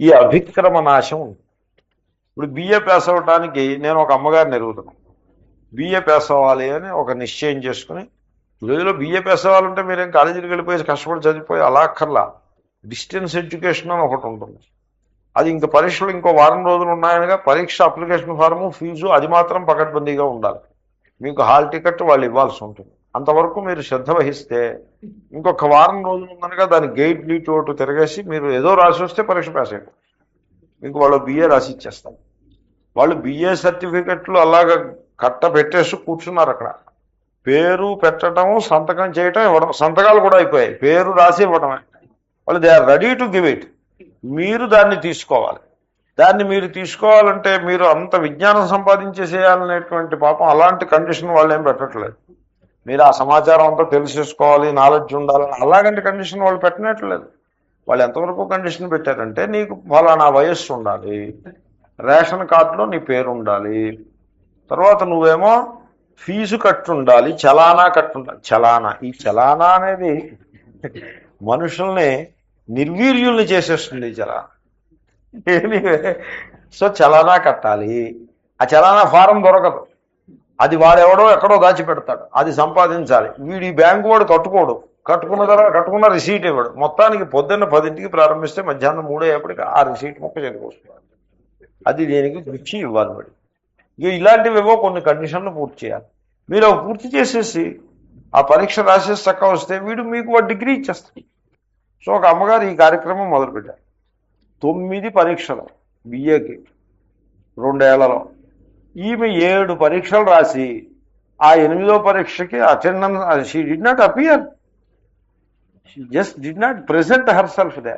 ఈ అభిక్రమనాశం ఉంది. ఇప్పుడు బిఏ పాస్ అవ్వడానికి నేను ఒక అమ్మగారిని ఎరుగుతాను. బిఏ పాస్ అవ్వాలి అని ఒక నిశ్చయం చేసుకుని, రోజులో బిఏ పాస్ అవ్వాలంటే మీరేం కాలేజీకి వెళ్ళిపోయి కష్టపడి చదివిపోయి అలా అక్కర్లా. డిస్టెన్స్ ఎడ్యుకేషన్ అని ఒకటి ఉంటుంది. అది ఇంక పరీక్షలు ఇంకో వారం రోజులు ఉన్నాయనగా పరీక్ష అప్లికేషన్ ఫారము, ఫీజు అది మాత్రం పకడ్బందీగా ఉండాలి. మీకు హాల్ టికెట్ వాళ్ళు ఇవ్వాల్సి ఉంటుంది. అంతవరకు మీరు శ్రద్ధ వహిస్తే ఇంకొక వారం రోజులు ఉందనగా దాని గైడ్ లీట్ ఒకటి తిరగేసి మీరు ఏదో రాసి వస్తే పరీక్ష పాస్ అయ్యారు. మీకు వాళ్ళు బిఏ రాసి ఇచ్చేస్తారు. వాళ్ళు బిఏ సర్టిఫికెట్లు అలాగ కట్ట పెట్టేసి కూర్చున్నారు అక్కడ. పేరు పెట్టడం, సంతకం చేయటం, ఇవ్వడం, సంతకాలు కూడా అయిపోయాయి, పేరు రాసి ఇవ్వడమే. వాళ్ళు they are ready to give it. మీరు దాన్ని తీసుకోవాలి. దాన్ని మీరు తీసుకోవాలంటే మీరు అంత విజ్ఞానం సంపాదించేసేయాలనేటువంటి పాపం అలాంటి కండిషన్ వాళ్ళు ఏం పెట్టట్లేదు. మీరు ఆ సమాచారం అంతా తెలిసేసుకోవాలి, నాలెడ్జ్ ఉండాలని అలాగంటి కండిషన్ వాళ్ళు పెట్టనట్లేదు. వాళ్ళు ఎంతవరకు కండిషన్ పెట్టారంటే నీకు ఫలానా వయస్సు ఉండాలి, రేషన్ కార్డులో నీ పేరు ఉండాలి, తర్వాత నువ్వేమో ఫీజు కట్టుండాలి, చలానా కట్టుండాలి. చలానా, ఈ చలానా అనేది మనుషుల్ని నిర్వీర్యుల్ని చేసేస్తుంది. చలానా ఎనీవే, సో చలానా కట్టాలి. ఆ చలానా ఫారం దొరకదు, అది వాడెవడో ఎక్కడో దాచిపెడతాడు, అది సంపాదించాలి. వీడి బ్యాంకు వాడు కట్టుకోడు, కట్టుకున్న తర్వాత కట్టుకున్న రిసీట్ ఇవ్వడు. మొత్తానికి పొద్దున్న 10ంటికి ప్రారంభిస్తే మధ్యాహ్నం 3 అయ్యేప్పటికి ఆ రిసీట్ మొక్క చేతికొస్తుంది. అది దేనికి గుర్చి ఇవ్వాలి వాడు. ఇక ఇలాంటివేవో కొన్ని కండిషన్లు పూర్తి చేయాలి. మీరు అవి పూర్తి చేసేసి ఆ పరీక్ష రాసేసి చక్క వస్తే వీడు మీకు ఒక డిగ్రీ ఇచ్చేస్తాడు. సో ఒక అమ్మగారు ఈ కార్యక్రమం మొదలుపెట్టారు. 9 పరీక్షలు బిఏకి 2 ఏళ్లలో. ఈమె 7 పరీక్షలు రాసి ఆ 8వ పరీక్షకి attendance, she did not appear, she just did not present herself there.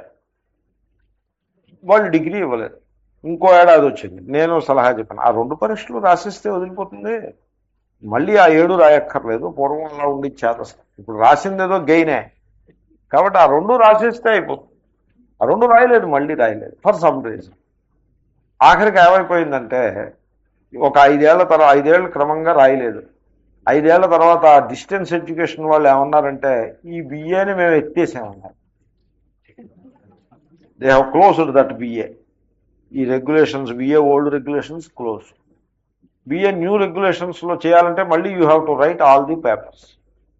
వాళ్ళు డిగ్రీ ఇవ్వలేదు. ఇంకో ఏడాది వచ్చింది. నేను సలహా చెప్పాను, ఆ 2 పరీక్షలు రాసిస్తే వదిలిపోతుంది, మళ్ళీ ఆ 7 రాయక్కర్లేదు, పూర్వంలో ఉండి చేతస్తాం. ఇప్పుడు రాసిందేదో గెయినే కాబట్టి ఆ 2 రాసేస్తే అయిపోతుంది. ఆ 2 రాయలేదు, మళ్ళీ రాయలేదు ఫర్ సమ్ రీజన్. ఆఖరికి ఏమైపోయిందంటే ఒక 5 ఏళ్ల తర్వాత, 5 ఏళ్ళు క్రమంగా రాయలేదు. 5 ఏళ్ల తర్వాత డిస్టెన్స్ ఎడ్యుకేషన్ వాళ్ళు ఏమన్నారంటే ఈ బిఏని మేము ఎత్తేసామన్నారు. They have closed that BA. ఈ regulations, BA old regulations close. BA new రెగ్యులేషన్స్లో చేయాలంటే మళ్ళీ you have to write all the papers.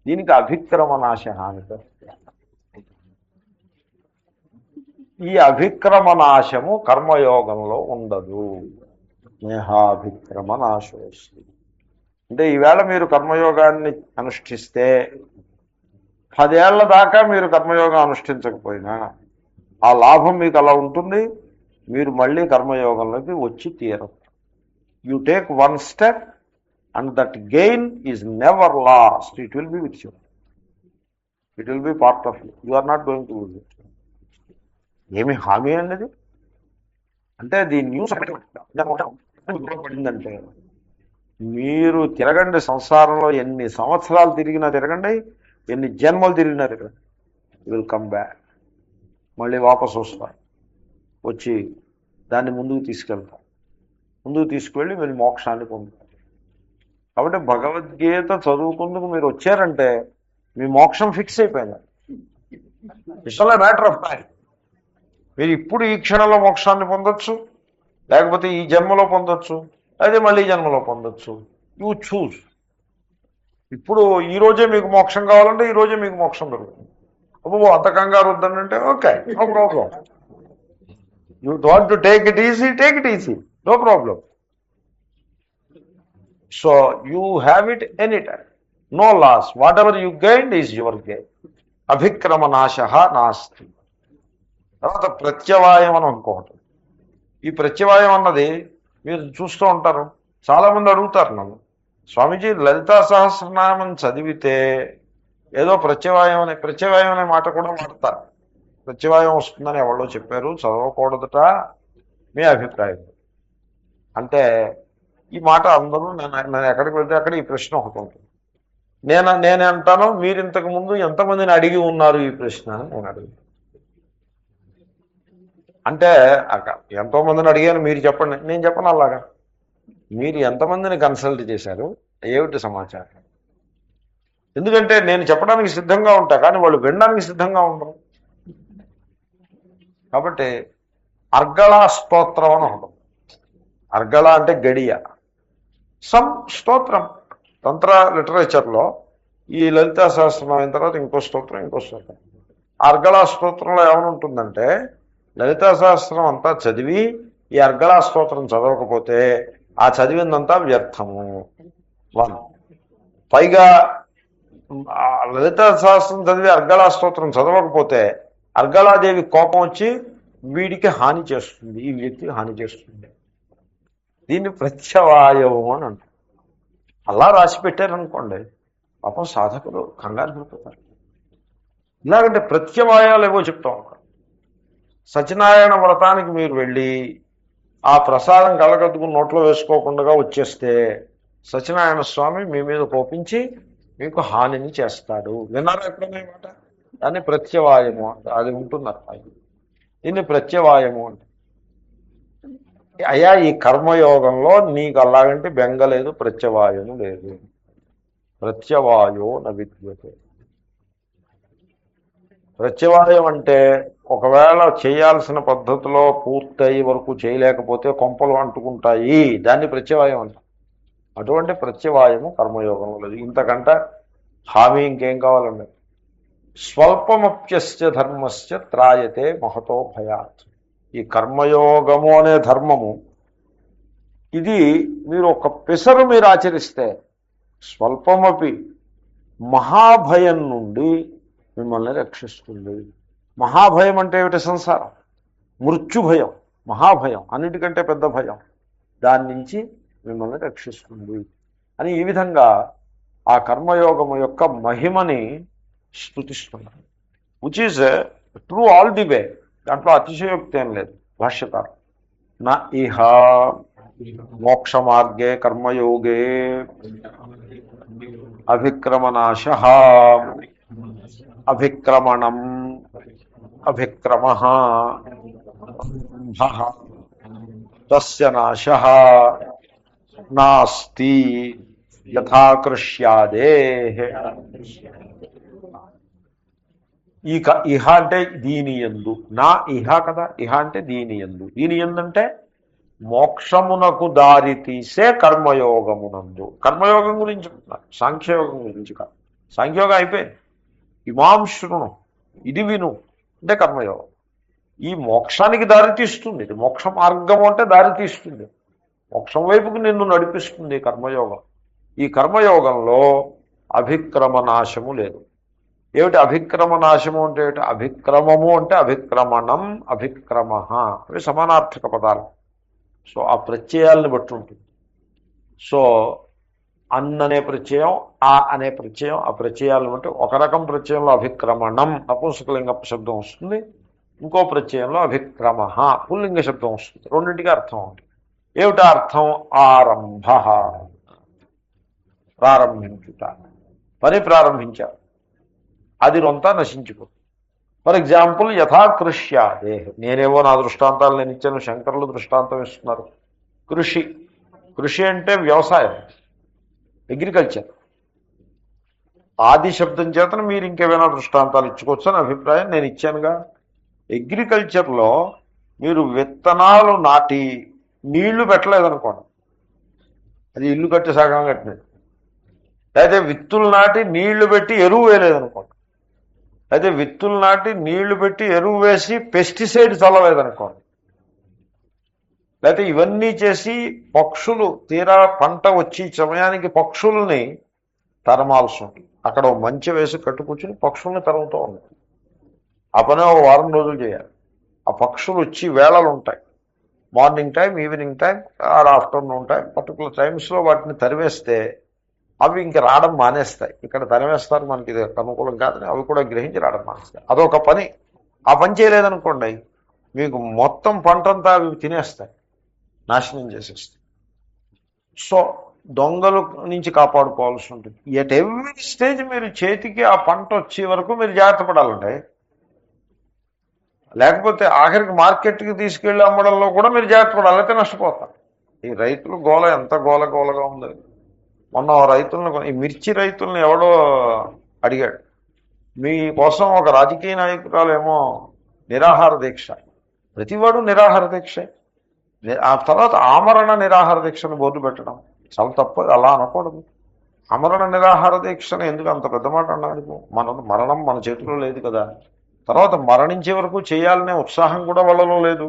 దీనికి అభిక్రమ నాశ అని. ఈ అభిక్రమ నాశము కర్మయోగంలో ఉండదు. నేహాభిక్రమ నాశోస్తి అంటే ఈవేళ మీరు కర్మయోగాన్ని అనుష్ఠిస్తే 10 ఏళ్ల దాకా మీరు కర్మయోగం అనుష్ఠించకపోయినా ఆ లాభం మీకు అలా ఉంటుంది. మీరు మళ్ళీ కర్మయోగంలోకి వచ్చి తీరరు. You take one step and that gain is never lost. It will be with you, it will be part of you. You are not going to lose it. ఏమి హామీ అన్నది అంటే ది న్యూస్ పడిందంటే మీరు తిరగండి, సంసారంలో ఎన్ని సంవత్సరాలు తిరిగినా తిరగండి, ఎన్ని జన్మలు తిరిగినా తిరగండి, విల్ కమ్ బ్యాక్. మళ్ళీ వాపసు వస్తారు, వచ్చి దాన్ని ముందుకు తీసుకెళ్తారు, ముందుకు తీసుకువెళ్ళి మీరు మోక్షాన్ని పొందుతారు. కాబట్టి భగవద్గీత చదువుకుందుకు మీరు వచ్చారంటే మీ మోక్షం ఫిక్స్ అయిపోయింది. It's all a matter of time. మీరు ఇప్పుడు ఈ క్షణంలో మోక్షాన్ని పొందొచ్చు, లేకపోతే ఈ జన్మలో పొందొచ్చు, అదే మళ్ళీ జన్మలో పొందొచ్చు. You choose. ఇప్పుడు ఈరోజే మీకు మోక్షం కావాలంటే ఈరోజే మీకు మోక్షం దొరుకుతుంది. అబ్బో అంత కంగారు వద్దంటే okay, no problem. You want to take it easy, take it easy, no problem. So you have it any time, no loss. Whatever you gain is your gain. అభిక్రమ నాశ నాస్తి. తర్వాత ప్రత్యవాయం అని అనుకోవటం. ఈ ప్రత్యవాయం అన్నది మీరు చూస్తూ ఉంటారు. చాలామంది అడుగుతారు నన్ను, స్వామీజీ లలితా సహస్రనామం చదివితే ఏదో ప్రత్యవాయం అనే మాట కూడా వాడతారు. ప్రత్యవాయం వస్తుందని ఎవరో చెప్పారు, చదవకూడదట, మీ అభిప్రాయం అంటే ఈ మాట అందరూ నేను ఎక్కడికి వెళ్తే అక్కడ ఈ ప్రశ్న ఒకటి ఉంటుంది. నేనే అంటాను, మీరు ఇంతకు ముందు ఎంతమందిని అడిగి ఉన్నారు ఈ ప్రశ్న అని నేను అడుగుతాను. అంటే ఎంతో మందిని అడిగాను, మీరు చెప్పండి. నేను చెప్పను అలాగా. మీరు ఎంతమందిని కన్సల్ట్ చేశారు, ఏమిటి సమాచారం? ఎందుకంటే నేను చెప్పడానికి సిద్ధంగా ఉంటా, కానీ వాళ్ళు వినడానికి సిద్ధంగా ఉండరు. కాబట్టి అర్గళా స్తోత్రం అని ఉంటుంది. అర్గళ అంటే గడియ, సమ్ స్తోత్రం. తంత్ర లిటరేచర్లో ఈ లలితా సహస్రం అయిన తర్వాత ఇంకో స్తోత్రం. అర్గళా స్తోత్రంలో ఏమనుంటుందంటే లలితా సహస్రం అంతా చదివి ఈ అర్గళా స్తోత్రం చదవకపోతే ఆ చదివిందంతా వ్యర్థము. 1. పైగా లలితా సహస్రం చదివి అర్గళా స్తోత్రం చదవకపోతే అర్గళాదేవి కోపం వచ్చి వీడికి హాని చేస్తుంది, ఈ వ్యక్తికి హాని చేస్తుంది. దీన్ని ప్రత్యవాయవం అని అంటారు. అలా రాసి పెట్టారనుకోండి, పాపం సాధకులు కంగారు పడిపోతారు. ఇలాగంటే ప్రత్యవాయాలు ఏవో చెప్తా ఉంటారు. సత్యనారాయణ వ్రతానికి మీరు వెళ్ళి ఆ ప్రసాదం కళ్ళకద్దుకుని నోట్లో వేసుకోకుండా వచ్చేస్తే సత్యనారాయణ స్వామి మీ మీద కోపించి మీకు హానిని చేస్తాడు. విన్నారా ఎప్పుడైనా మాట? దాన్ని ప్రత్యవాయము అంట. అది ఉంటున్నారు దీన్ని ప్రత్యవాయము అంటే. అయ్యా ఈ కర్మయోగంలో నీకు అలాగంటే బెంగలేదు, ప్రత్యవాయము లేదు. ప్రత్యవాయో న విద్యతే. ప్రత్యవాయం అంటే ఒకవేళ చేయాల్సిన పద్ధతిలో పూర్తయి వరకు చేయలేకపోతే కొంపలు అంటుకుంటాయి, దాన్ని ప్రత్యవాయం అంట. అటువంటి ప్రత్యవాయము కర్మయోగంలో లేదు. ఇంతకంటే హామీ ఇంకేం కావాలండి? స్వల్పమప్యస్య ధర్మస్య త్రాయతే మహతో భయాత్. ఈ కర్మయోగము అనే ధర్మము ఇది మీరు ఒక పిసరు మీరు ఆచరిస్తే స్వల్పమపి మహాభయం నుండి మిమ్మల్ని రక్షిస్తుంది. మహాభయం అంటే ఏమిటి? సంసారం, మృత్యుభయం, మహాభయం, అన్నిటికంటే పెద్ద భయం. దాని నుంచి మిమ్మల్ని రక్షిస్తుంది అని ఈ విధంగా ఆ కర్మయోగము యొక్క మహిమని స్తుతిస్తున్నారు. Which is true all the way. దాంట్లో అతిశయోక్తి ఏం లేదు. భాష్యకారం నా ఇహ మోక్ష మార్గే కర్మయోగే అభిక్రమనాశ అభిక్రమణం అభిక్రమ తస్య నాశ నాస్తి యథాకృష్యాదే. ఇహ అంటే దీని యందు, నా ఇహ కదా, ఇహ అంటే దీని యందు. దీని యందు అంటే మోక్షమునకు దారి తీసే కర్మయోగమునందు. కర్మయోగం గురించి చెప్తున్నారు, సాంఖ్యయోగం గురించి కాదు. సాంఖ్యయోగం అయిపోయింది. ఇమాం శృణు, ఇది విను అంటే కర్మయోగం. ఈ మోక్షానికి దారి తీస్తుంది. ఇది మోక్ష మార్గము అంటే దారి తీస్తుంది, మోక్షం వైపుకి నిన్ను నడిపిస్తుంది కర్మయోగం. ఈ కర్మయోగంలో అభిక్రమనాశము లేదు. ఏమిటి అభిక్రమనాశము అంటే? ఏమిటి అభిక్రమము అంటే? అభిక్రమణం, అభిక్రమ, అవి సమానార్థక పదాలు. సో ఆ ప్రత్యయాలను బట్టి ఉంటుంది. సో అన్ అనే ప్రత్యయం, ఆ అనే ప్రత్యయం, ఆ ప్రత్యయాలను బట్టి ఒక రకం ప్రత్యయంలో అభిక్రమణం నపుంసకలింగ శబ్దం వస్తుంది, ఇంకో ప్రత్యయంలో అభిక్రమ పుల్లింగ శబ్దం వస్తుంది. రెండింటికి అర్థం ఉంటుంది. ఏమిటా అర్థం? ఆరంభ, ప్రారంభించుట, పని ప్రారంభించారు, అది రొంతా నశించిపోతుంది. For example యథాకృష్యాదే. నేనేవో నా దృష్టాంతాలు నేను ఇచ్చాను, శంకరులు దృష్టాంతం ఇస్తున్నారు. కృషి, కృషి అంటే వ్యవసాయం, అగ్రికల్చర్. ఆది శబ్దం చేతను మీరు ఇంకేమైనా దృష్టాంతాలు ఇచ్చుకోవచ్చు అని అభిప్రాయం నేను ఇచ్చానుగా. అగ్రికల్చర్లో మీరు విత్తనాలు నాటి నీళ్లు పెట్టలేదనుకోండి, అది ఇల్లు కట్టి సగం కట్టినది. అయితే విత్తులు నాటి నీళ్లు పెట్టి ఎరువు వేయలేదనుకోండి, అయితే విత్తులు నాటి నీళ్లు పెట్టి ఎరువు వేసి పెస్టిసైడ్ చల్లలేదనుకోండి, లేకపోతే ఇవన్నీ చేసి పక్షులు తీరా పంట వచ్చి సమయానికి పక్షుల్ని తరమాల్సి ఉంటుంది. అక్కడ మంచి వేసి కట్టుకూర్చుని పక్షుల్ని తరుగుతూ ఉంటుంది. ఆ పని ఒక వారం రోజులు చేయాలి. ఆ పక్షులు వచ్చి వేళలు ఉంటాయి, morning time, evening time, are afternoon time, particular టైమ్స్లో వాటిని తరివేస్తే అవి ఇంక రావడం మానేస్తాయి. ఇక్కడ తరివేస్తారు, మనకి ఇది అనుకూలం కాదని అవి కూడా గ్రహించి రావడం మానేస్తాయి. అదొక పని. ఆ పని చేయలేదనుకోండి, మీకు మొత్తం పంటంతా అవి తినేస్తాయి, నాశనం చేసేస్తాయి. సో దొంగల నుంచి కాపాడుకోవాల్సి ఉంటుంది. ఎట్ ఎవ్రీ స్టేజ్ మీరు చేతికి ఆ పంట వచ్చే వరకు మీరు జాగ్రత్త పడాలండి. లేకపోతే ఆఖరికి మార్కెట్కి తీసుకెళ్ళి అమ్మడంలో కూడా మీరు జాగ్రత్త పడాలి, అయితే నష్టపోతారు. ఈ రైతులు గోల ఎంత గోలగా ఉంది. మొన్న రైతులను, ఈ మిర్చి రైతులను ఎవడో అడిగాడు, మీకోసం ఒక రాజకీయ నాయకురాలు ఏమో నిరాహార దీక్ష, ప్రతివాడు నిరాహార దీక్ష, ఆ తర్వాత ఆమరణ నిరాహార దీక్షను బోర్డు పెట్టడం చాలా తప్పు. అలా అనకూడదు. ఆమరణ నిరాహార దీక్షను ఎందుకు అంత పెద్ద మాట అన్నాడు? మరణం మన చేతిలో లేదు కదా. తర్వాత మరణించే వరకు చేయాలనే ఉత్సాహం కూడా వాళ్ళలో లేదు.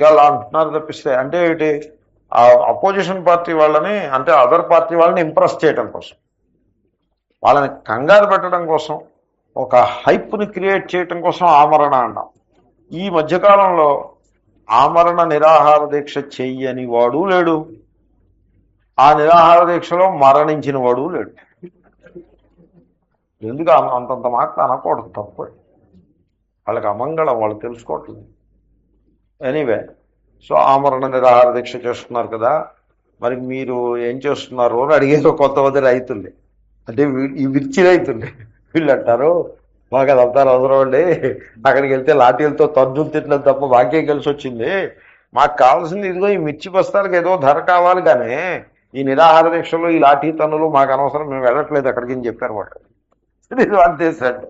అలా అంటున్నారు తప్పిస్తే. అంటే ఏంటి? ఆ అపోజిషన్ పార్టీ వాళ్ళని, అంటే అదర్ పార్టీ వాళ్ళని ఇంప్రెస్ చేయడం కోసం, వాళ్ళని కంగారు పెట్టడం కోసం, ఒక హైప్ని క్రియేట్ చేయడం కోసం ఆమరణ అన్నాం. ఈ మధ్యకాలంలో ఆమరణ నిరాహార దీక్ష చెయ్యని వాడు లేడు, ఆ నిరాహార దీక్షలో మరణించిన వాడు లేడు. ఎందుకు అంతంత మాటలు అనకూడదు, తప్పు. వాళ్ళకి అమంగళం, వాళ్ళు తెలుసుకోవట్లేదు. ఎనీవే, సో ఆమరణ నిరాహార దీక్ష చేస్తున్నారు కదా, మరి మీరు ఏం చేస్తున్నారు అని అడిగారు కొంతమంది రైతుల్ని. అంటే ఈ మిర్చి రైతుల్ని. వీళ్ళు అంటారు, మాకు అదంతా అవసరం అండి, అక్కడికి వెళ్తే లాఠీలతో తద్దులు తిట్టడం తప్ప మాకేం కలిసి వచ్చింది, మాకు కావాల్సింది ఇదిగో ఈ మిర్చి బస్తాలకు ఏదో ధర కావాలి, కానీ ఈ నిరాహార దీక్షలు ఈ లాఠీ తన్నులు మాకు అనవసరం, మేము వెళ్ళట్లేదు అక్కడికి అని చెప్పారు వాళ్ళు. అంతేసాడు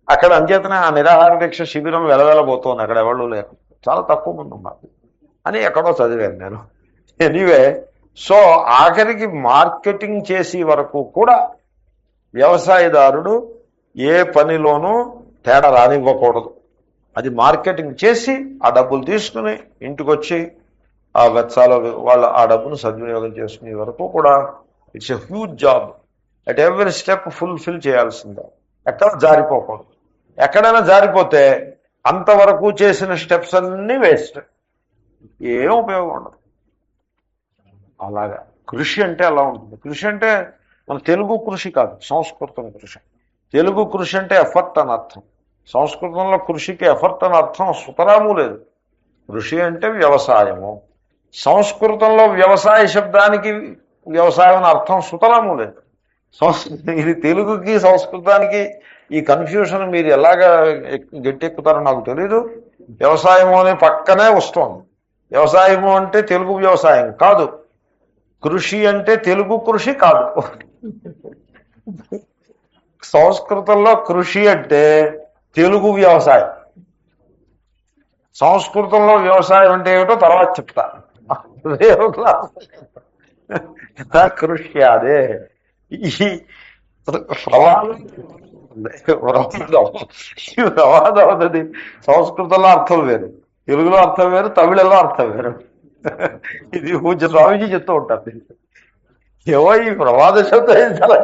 అక్కడ. అంచేతనే ఆ నిరాహార దీక్ష శిబిరం వెలవెలబోతోంది, అక్కడ ఎవరు లేరు, చాలా తక్కువ మంది ఉన్నారు అని ఎక్కడో చదివాను నేను. ఎనీవే, సో ఆఖరికి మార్కెటింగ్ చేసే వరకు కూడా వ్యవసాయదారుడు ఏ పనిలోనూ తేడా రానివ్వకూడదు. అది మార్కెటింగ్ చేసి ఆ డబ్బులు తీసుకుని ఇంటికి వచ్చి ఆ వెచ్చాలో వాళ్ళు ఆ డబ్బును సద్వినియోగం చేసుకునే వరకు కూడా it's a huge job. At every step fulfil చేయాల్సిందే, ఎక్కడ జారిపోకూడదు. ఎక్కడైనా జారిపోతే అంతవరకు చేసిన స్టెప్స్ అన్నీ వేస్ట్, ఏం ఉపయోగం ఉండదు. అలాగా కృషి అంటే అలా ఉంటుంది. కృషి అంటే మన తెలుగు కృషి కాదు, సంస్కృతం కృషి. తెలుగు కృషి అంటే ఎఫర్ట్ అని అర్థం, సంస్కృతంలో కృషికి ఎఫర్ట్ అని అర్థం సుతరాము లేదు. కృషి అంటే వ్యవసాయము, సంస్కృతంలో వ్యవసాయ శబ్దానికి వ్యవసాయం అని అర్థం సుతరాము లేదు. ఇది తెలుగుకి సంస్కృతానికి ఈ కన్ఫ్యూషన్ మీరు ఎలాగా గట్టెక్కుతారో నాకు తెలీదు. వ్యవసాయము అనే పక్కనే వస్తుంది. వ్యవసాయము అంటే తెలుగు వ్యవసాయం కాదు, కృషి అంటే తెలుగు కృషి కాదు. సంస్కృతంలో కృషి అంటే తెలుగు వ్యవసాయం, సంస్కృతంలో వ్యవసాయం అంటే ఏమిటో తర్వాత చెప్తా. కృషి అదే ఈ ప్రవాదం అన్నది సంస్కృతంలో అర్థం వేరు, తెలుగులో అర్థం వేరు, తమిళంలో అర్థం వేరు. ఇది పూజ్య స్వామీజీ చెప్తూ ఉంటారు. ఏవో ఈ ప్రవాద శబ్దం చాలా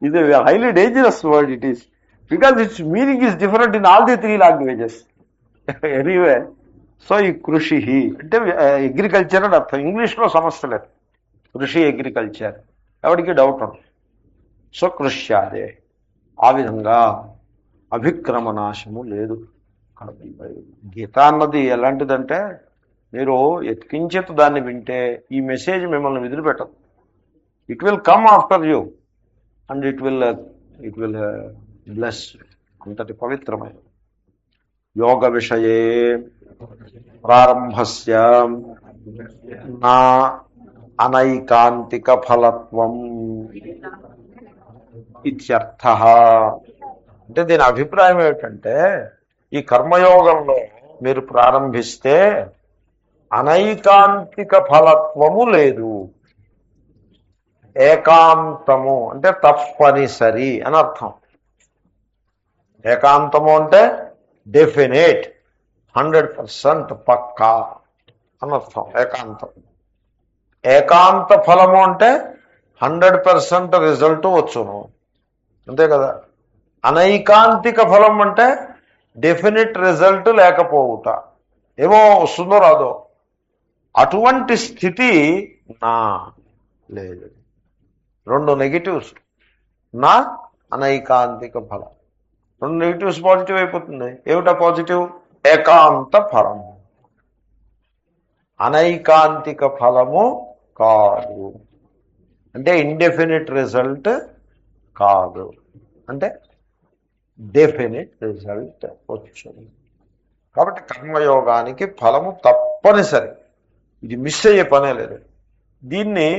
ఇది highly dangerous word it is, because it's meaning is different in all the 3 languages. Anyway, so ఈ కృషి అంటే అగ్రికల్చర్ అని అర్థం. ఇంగ్లీష్లో సమస్య లేదు, కృషి అగ్రికల్చర్, ఎవరికి డౌట్ ఉండదు. సో కృష్యాదే, ఆ విధంగా అభిక్రమనాశము లేదు. గీత అన్నది ఎలాంటిదంటే, మీరు ఎత్కించేత దాన్ని వింటే ఈ మెసేజ్ మిమ్మల్ని వదిలిపెట్టదు. It will come after you and it will bless. అంతటి పవిత్రమైన యోగ విషయే ప్రారంభస్య నా అనైకాంతిక ఫలత్వం ఇత్యర్థ. అంటే దీని అభిప్రాయం ఏమిటంటే, ఈ కర్మయోగంలో మీరు ప్రారంభిస్తే అనైకాంతిక ఫలత్వము లేదు. ఏకాంతము అంటే తప్పనిసరి అని అర్థం. ఏకాంతము అంటే డెఫినేట్, 100% పక్కా అని అర్థం ఏకాంతం. ఏకాంత ఫలము అంటే 100% రిజల్ట్ వచ్చును, అంతే కదా. అనైకాంతిక ఫలం అంటే డెఫినెట్ రిజల్ట్ లేకపోవుట, ఏమో వస్తుందో రాదో, అటువంటి స్థితి నా లేదు. 2 నెగిటివ్స్, నా అనైకాంతిక ఫలం. 2 నెగిటివ్స్ పాజిటివ్ అయిపోతుంది. ఏమిటా పాజిటివ్? ఏకాంత ఫలము, అనైకాంతిక ఫలము కాదు అంటే ఇండెఫినిట్ రిజల్ట్ కాదు, అంటే డెఫినిట్ రిజల్ట్ వచ్చింది. కాబట్టి కర్మయోగానికి ఫలము తప్పనిసరి, ఇది మిస్ అయ్యే పనే లేదు. దీన్ని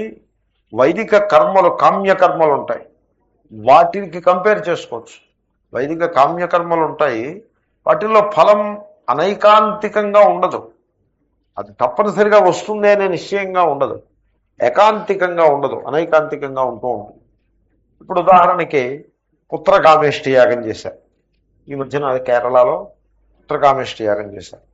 వైదిక కర్మలు, కామ్యకర్మలు ఉంటాయి, వాటికి కంపేర్ చేసుకోవచ్చు. వైదిక కామ్యకర్మలు ఉంటాయి, వాటిల్లో ఫలం అనైకాంతికంగా ఉండదు, అది తప్పనిసరిగా వస్తుంది అనే నిశ్చయంగా ఉండదు, ఏకాంతికంగా ఉండదు, అనైకాంతికంగా ఉంటూ ఉంటుంది. ఇప్పుడు ఉదాహరణకి పుత్రకామేష్టి యాగం చేశారు. ఈ మధ్యన కేరళలో పుత్రకామేష్టి యాగం చేశారు.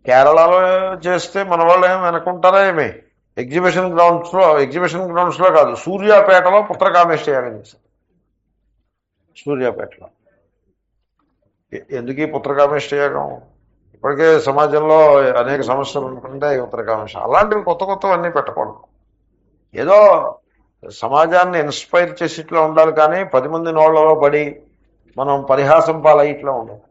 కేరళలో చేస్తే మన వాళ్ళు ఏమి అనుకుంటారా, ఏమి ఎగ్జిబిషన్ గ్రౌండ్స్లో కాదు, సూర్యాపేటలో పుత్రకామేష్టి యాగం చేశారు. సూర్యాపేటలో ఎందుకు ఈ పుత్రకామేష్టి యాగం? ఇప్పటికే సమాజంలో అనేక సమస్యలు ఉంటుంటే పుత్రకామేష్టి, అలాంటివి కొత్తవన్నీ పెట్టకూడదు. ఏదో సమాజాన్ని ఇన్స్పైర్ చేసి ఇట్లా ఉండాలి, కానీ 10 మంది నోళ్లలో పడి మనం పరిహాసం పాలై ఇట్లా ఉండాలి.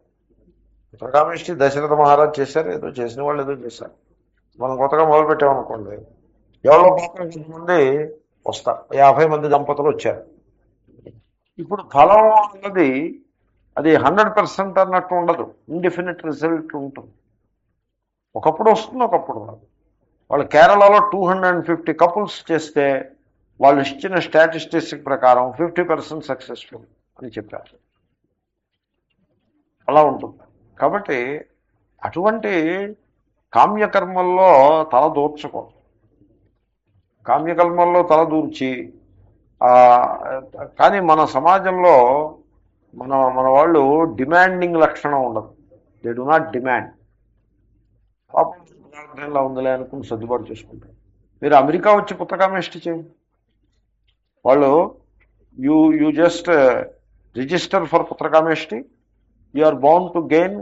ఉత్తరకామిష్టి దశరథ మహారాజ్ చేశారు, ఏదో చేసిన వాళ్ళు ఏదో చేశారు. మనం కొత్తగా మొదలు పెట్టామనుకోండి, ఎవరో పాపం కొంతమంది వస్తారు, 50 మంది దంపతులు వచ్చారు. ఇప్పుడు ఫలం అన్నది అది 100% అన్నట్టు ఉండదు, ఇండెఫినెట్ రిజల్ట్ ఉంటుంది. ఒకప్పుడు వస్తుంది, ఒకప్పుడు రాదు. వాళ్ళు కేరళలో 250 కపుల్స్ చేస్తే వాళ్ళు ఇచ్చిన స్టాటిస్టిక్స్ ప్రకారం 50% సక్సెస్ఫుల్ అని చెప్పారు. అలా ఉంటుంది. కాబట్టి అటువంటి కామ్యకర్మల్లో తల దూర్చకూడదు. కామ్యకర్మల్లో తల దూర్చి కానీ మన సమాజంలో మన మన వాళ్ళు డిమాండింగ్ లక్షణం ఉండదు. They do not demand. పాపంలా ఉందిలే అనుకుని సర్దుబాటు చేసుకుంటారు. మీరు అమెరికా వచ్చి పుస్తకామేష్టి చేయండి, వాళ్ళు you just register for Putrakameshti, you are bound to gain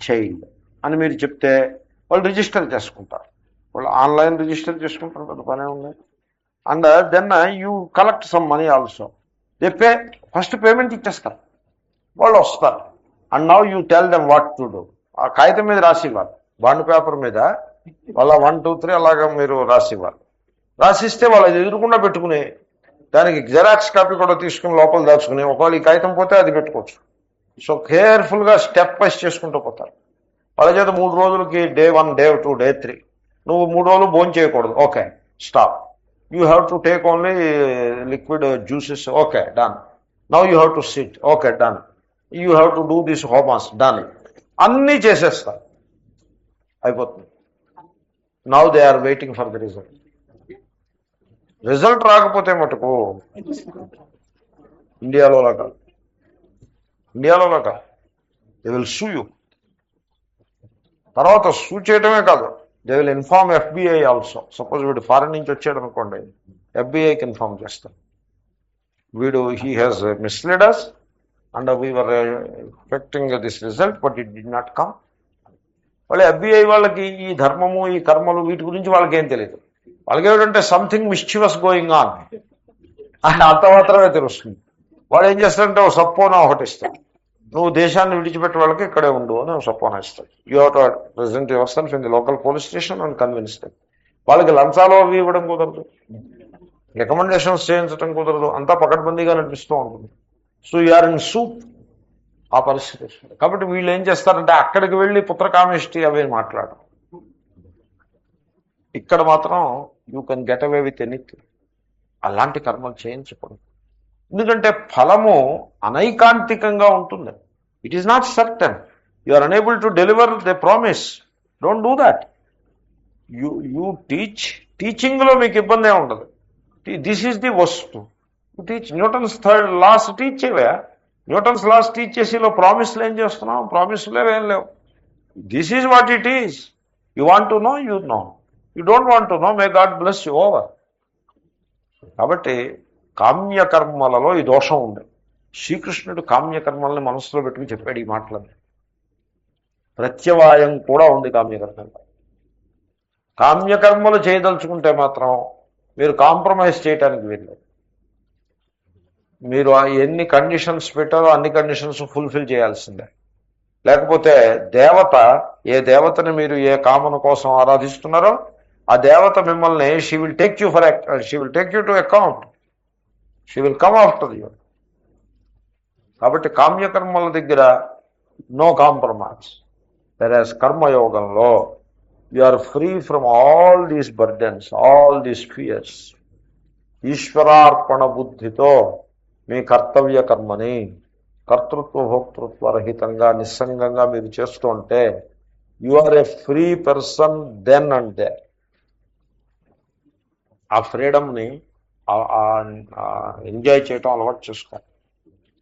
child అని మీరు చెప్తే వాళ్ళు రిజిస్టర్ చేసుకుంటారు. వాళ్ళు ఆన్లైన్ రిజిస్టర్ చేసుకుంటారు, పెద్ద పనే ఉంది. And then you collect some money also. They pay, first payment ఇచ్చేస్తారు, వాళ్ళు వస్తారు. And now you tell them what to do. ఆ కాగితం మీద రాసి ఇవ్వాలి, బాండ్ పేపర్ మీద వాళ్ళ 1, 2, 3 అలాగా మీరు రాసి ఇవ్వాలి. రాసిస్తే వాళ్ళు అది ఎదురుకుండా పెట్టుకుని దానికి జెరాక్స్ కాపీ కూడా తీసుకుని లోపల దాచుకుని, ఒకవేళ ఈ కాగితం పోతే అది పెట్టుకోవచ్చు. సో కేర్ఫుల్గా స్టెప్ వైజ్ చేసుకుంటూ పోతారు. వాళ్ళ చేత 3 రోజులకి డే 1, డే 2, డే 3 నువ్వు 3 రోజులు భోజనం చేయకూడదు, okay stop. You have to take only liquid juices, okay done. Now you have to sit, okay done. You have to do this హోమాస్, డన్. అన్నీ చేసేస్తారు, అయిపోతుంది. Now they are waiting for the result. Result రాకపోతే మటుకు ఇండియాలో లాగా దే విల్ సూ యూ. తర్వాత సూ చేయడమే కాదు, they will inform FBI also. Suppose వీడు ఫారెన్ నుంచి వచ్చాడు అనుకోండి, FBIకి ఇన్ఫార్మ్ చేస్తాం, వీడు he has misled us and we were expecting this result but it did not come. వాళ్ళు FBI వాళ్ళకి ఈ ధర్మము, ఈ కర్మలు, వీటి గురించి వాళ్ళకేం తెలియదు. వాళ్ళకి ఏమిటంటే సంథింగ్ మిస్చివస్ గోయింగ్ ఆన్ అని అంత మాత్రమే తెలుస్తుంది. వాడు ఏం చేస్తాడంటే ఒక సపోనా ఒకటి ఇస్తాడు, నువ్వు దేశాన్ని విడిచిపెట్టే వాళ్ళకి ఇక్కడే ఉండు అని సపోనా ఇస్తాడు. You have to present your self in the local police station and convince them. వాళ్ళకి లంచాలు అవి ఇవ్వడం కుదరదు, రికమెండేషన్స్ చేయించడం కుదరదు, అంతా పకడ్బందీగా నడిపిస్తూ ఉంటుంది. సో యూఆర్ ఇన్ సూప్ ఆ పరిస్థితి. కాబట్టి వీళ్ళు ఏం చేస్తారంటే అక్కడికి వెళ్ళి పుత్రకామేష్టి అవి మాట్లాడరు. ఇక్కడ మాత్రం you can get away with anything. అలాంటి కర్మలు చేయించకూడదు, ఎందుకంటే ఫలము అనైకాంతికంగా ఉంటుంది. It is not certain. You are unable to deliver the promise, don't do that. You టీచింగ్లో మీకు ఇబ్బంది ఉండదు. దిస్ ఈజ్ ది వస్తు teach. Newton's third laws teach చేయవా? న్యూటన్స్ లాస్ టీచ్ చేసిలో ప్రామిస్లు ఏం చేస్తున్నాం? ప్రామిస్లు ఏం లేవు. This is what it is. You want to know, you know. You don't want to no, may God bless you, over. కాబట్టి కామ్యకర్మలలో ఈ దోషం ఉంది. శ్రీకృష్ణుడు కామ్యకర్మల్ని మనసులో పెట్టుకుని చెప్పాడు ఈ మాటలని. ప్రత్యవాయం కూడా ఉంది కామ్యకర్మలో. కామ్యకర్మలు చేయదలుచుకుంటే మాత్రం మీరు కాంప్రమైజ్ చేయటానికి వెళ్ళారు. మీరు ఎన్ని కండిషన్స్ పెట్టారో అన్ని కండిషన్స్ ఫుల్ఫిల్ చేయాల్సిందే. లేకపోతే దేవత, ఏ దేవతని మీరు ఏ కామన కోసం ఆరాధిస్తున్నారో ఆ దేవత మిమ్మల్ని she will take you to account. She will come after you. కాబట్టి కామ్యకర్మల దగ్గర నో కాంప్రమైజ్. వెరాజ్ కర్మయోగంలో you are free from all these burdens, all these fears. ఈశ్వరార్పణ బుద్ధితో మీ కర్తవ్య కర్మని కర్తృత్వ భోక్తృత్వ రహితంగా నిస్సంగంగా మీరు చేస్తూ ఉంటే you are a free person then and they. ఆ ఫ్రీడమ్ని ఎంజాయ్ చేయటం అలవాటు చేసుకోండి.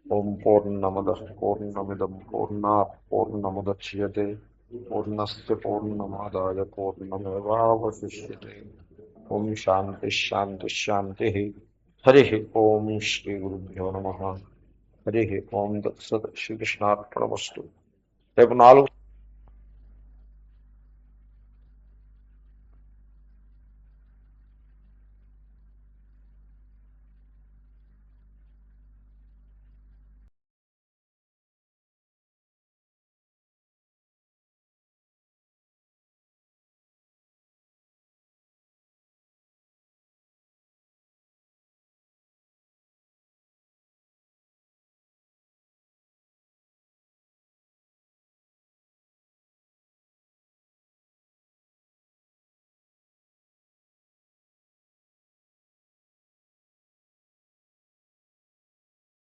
ఓం పూర్ణమద పూర్ణమిదం పూర్ణాత్ పూర్ణముదచ్యతే పూర్ణస్య పూర్ణమాదాయ పూర్ణమేవావశిష్యతే. ఓం శాంతి శాంతి శాంతి. హరి ఓం శ్రీ గురుభ్యో నమః. హరి ఓం తత్సత్. శ్రీకృష్ణార్పణమస్తు. రేపు 4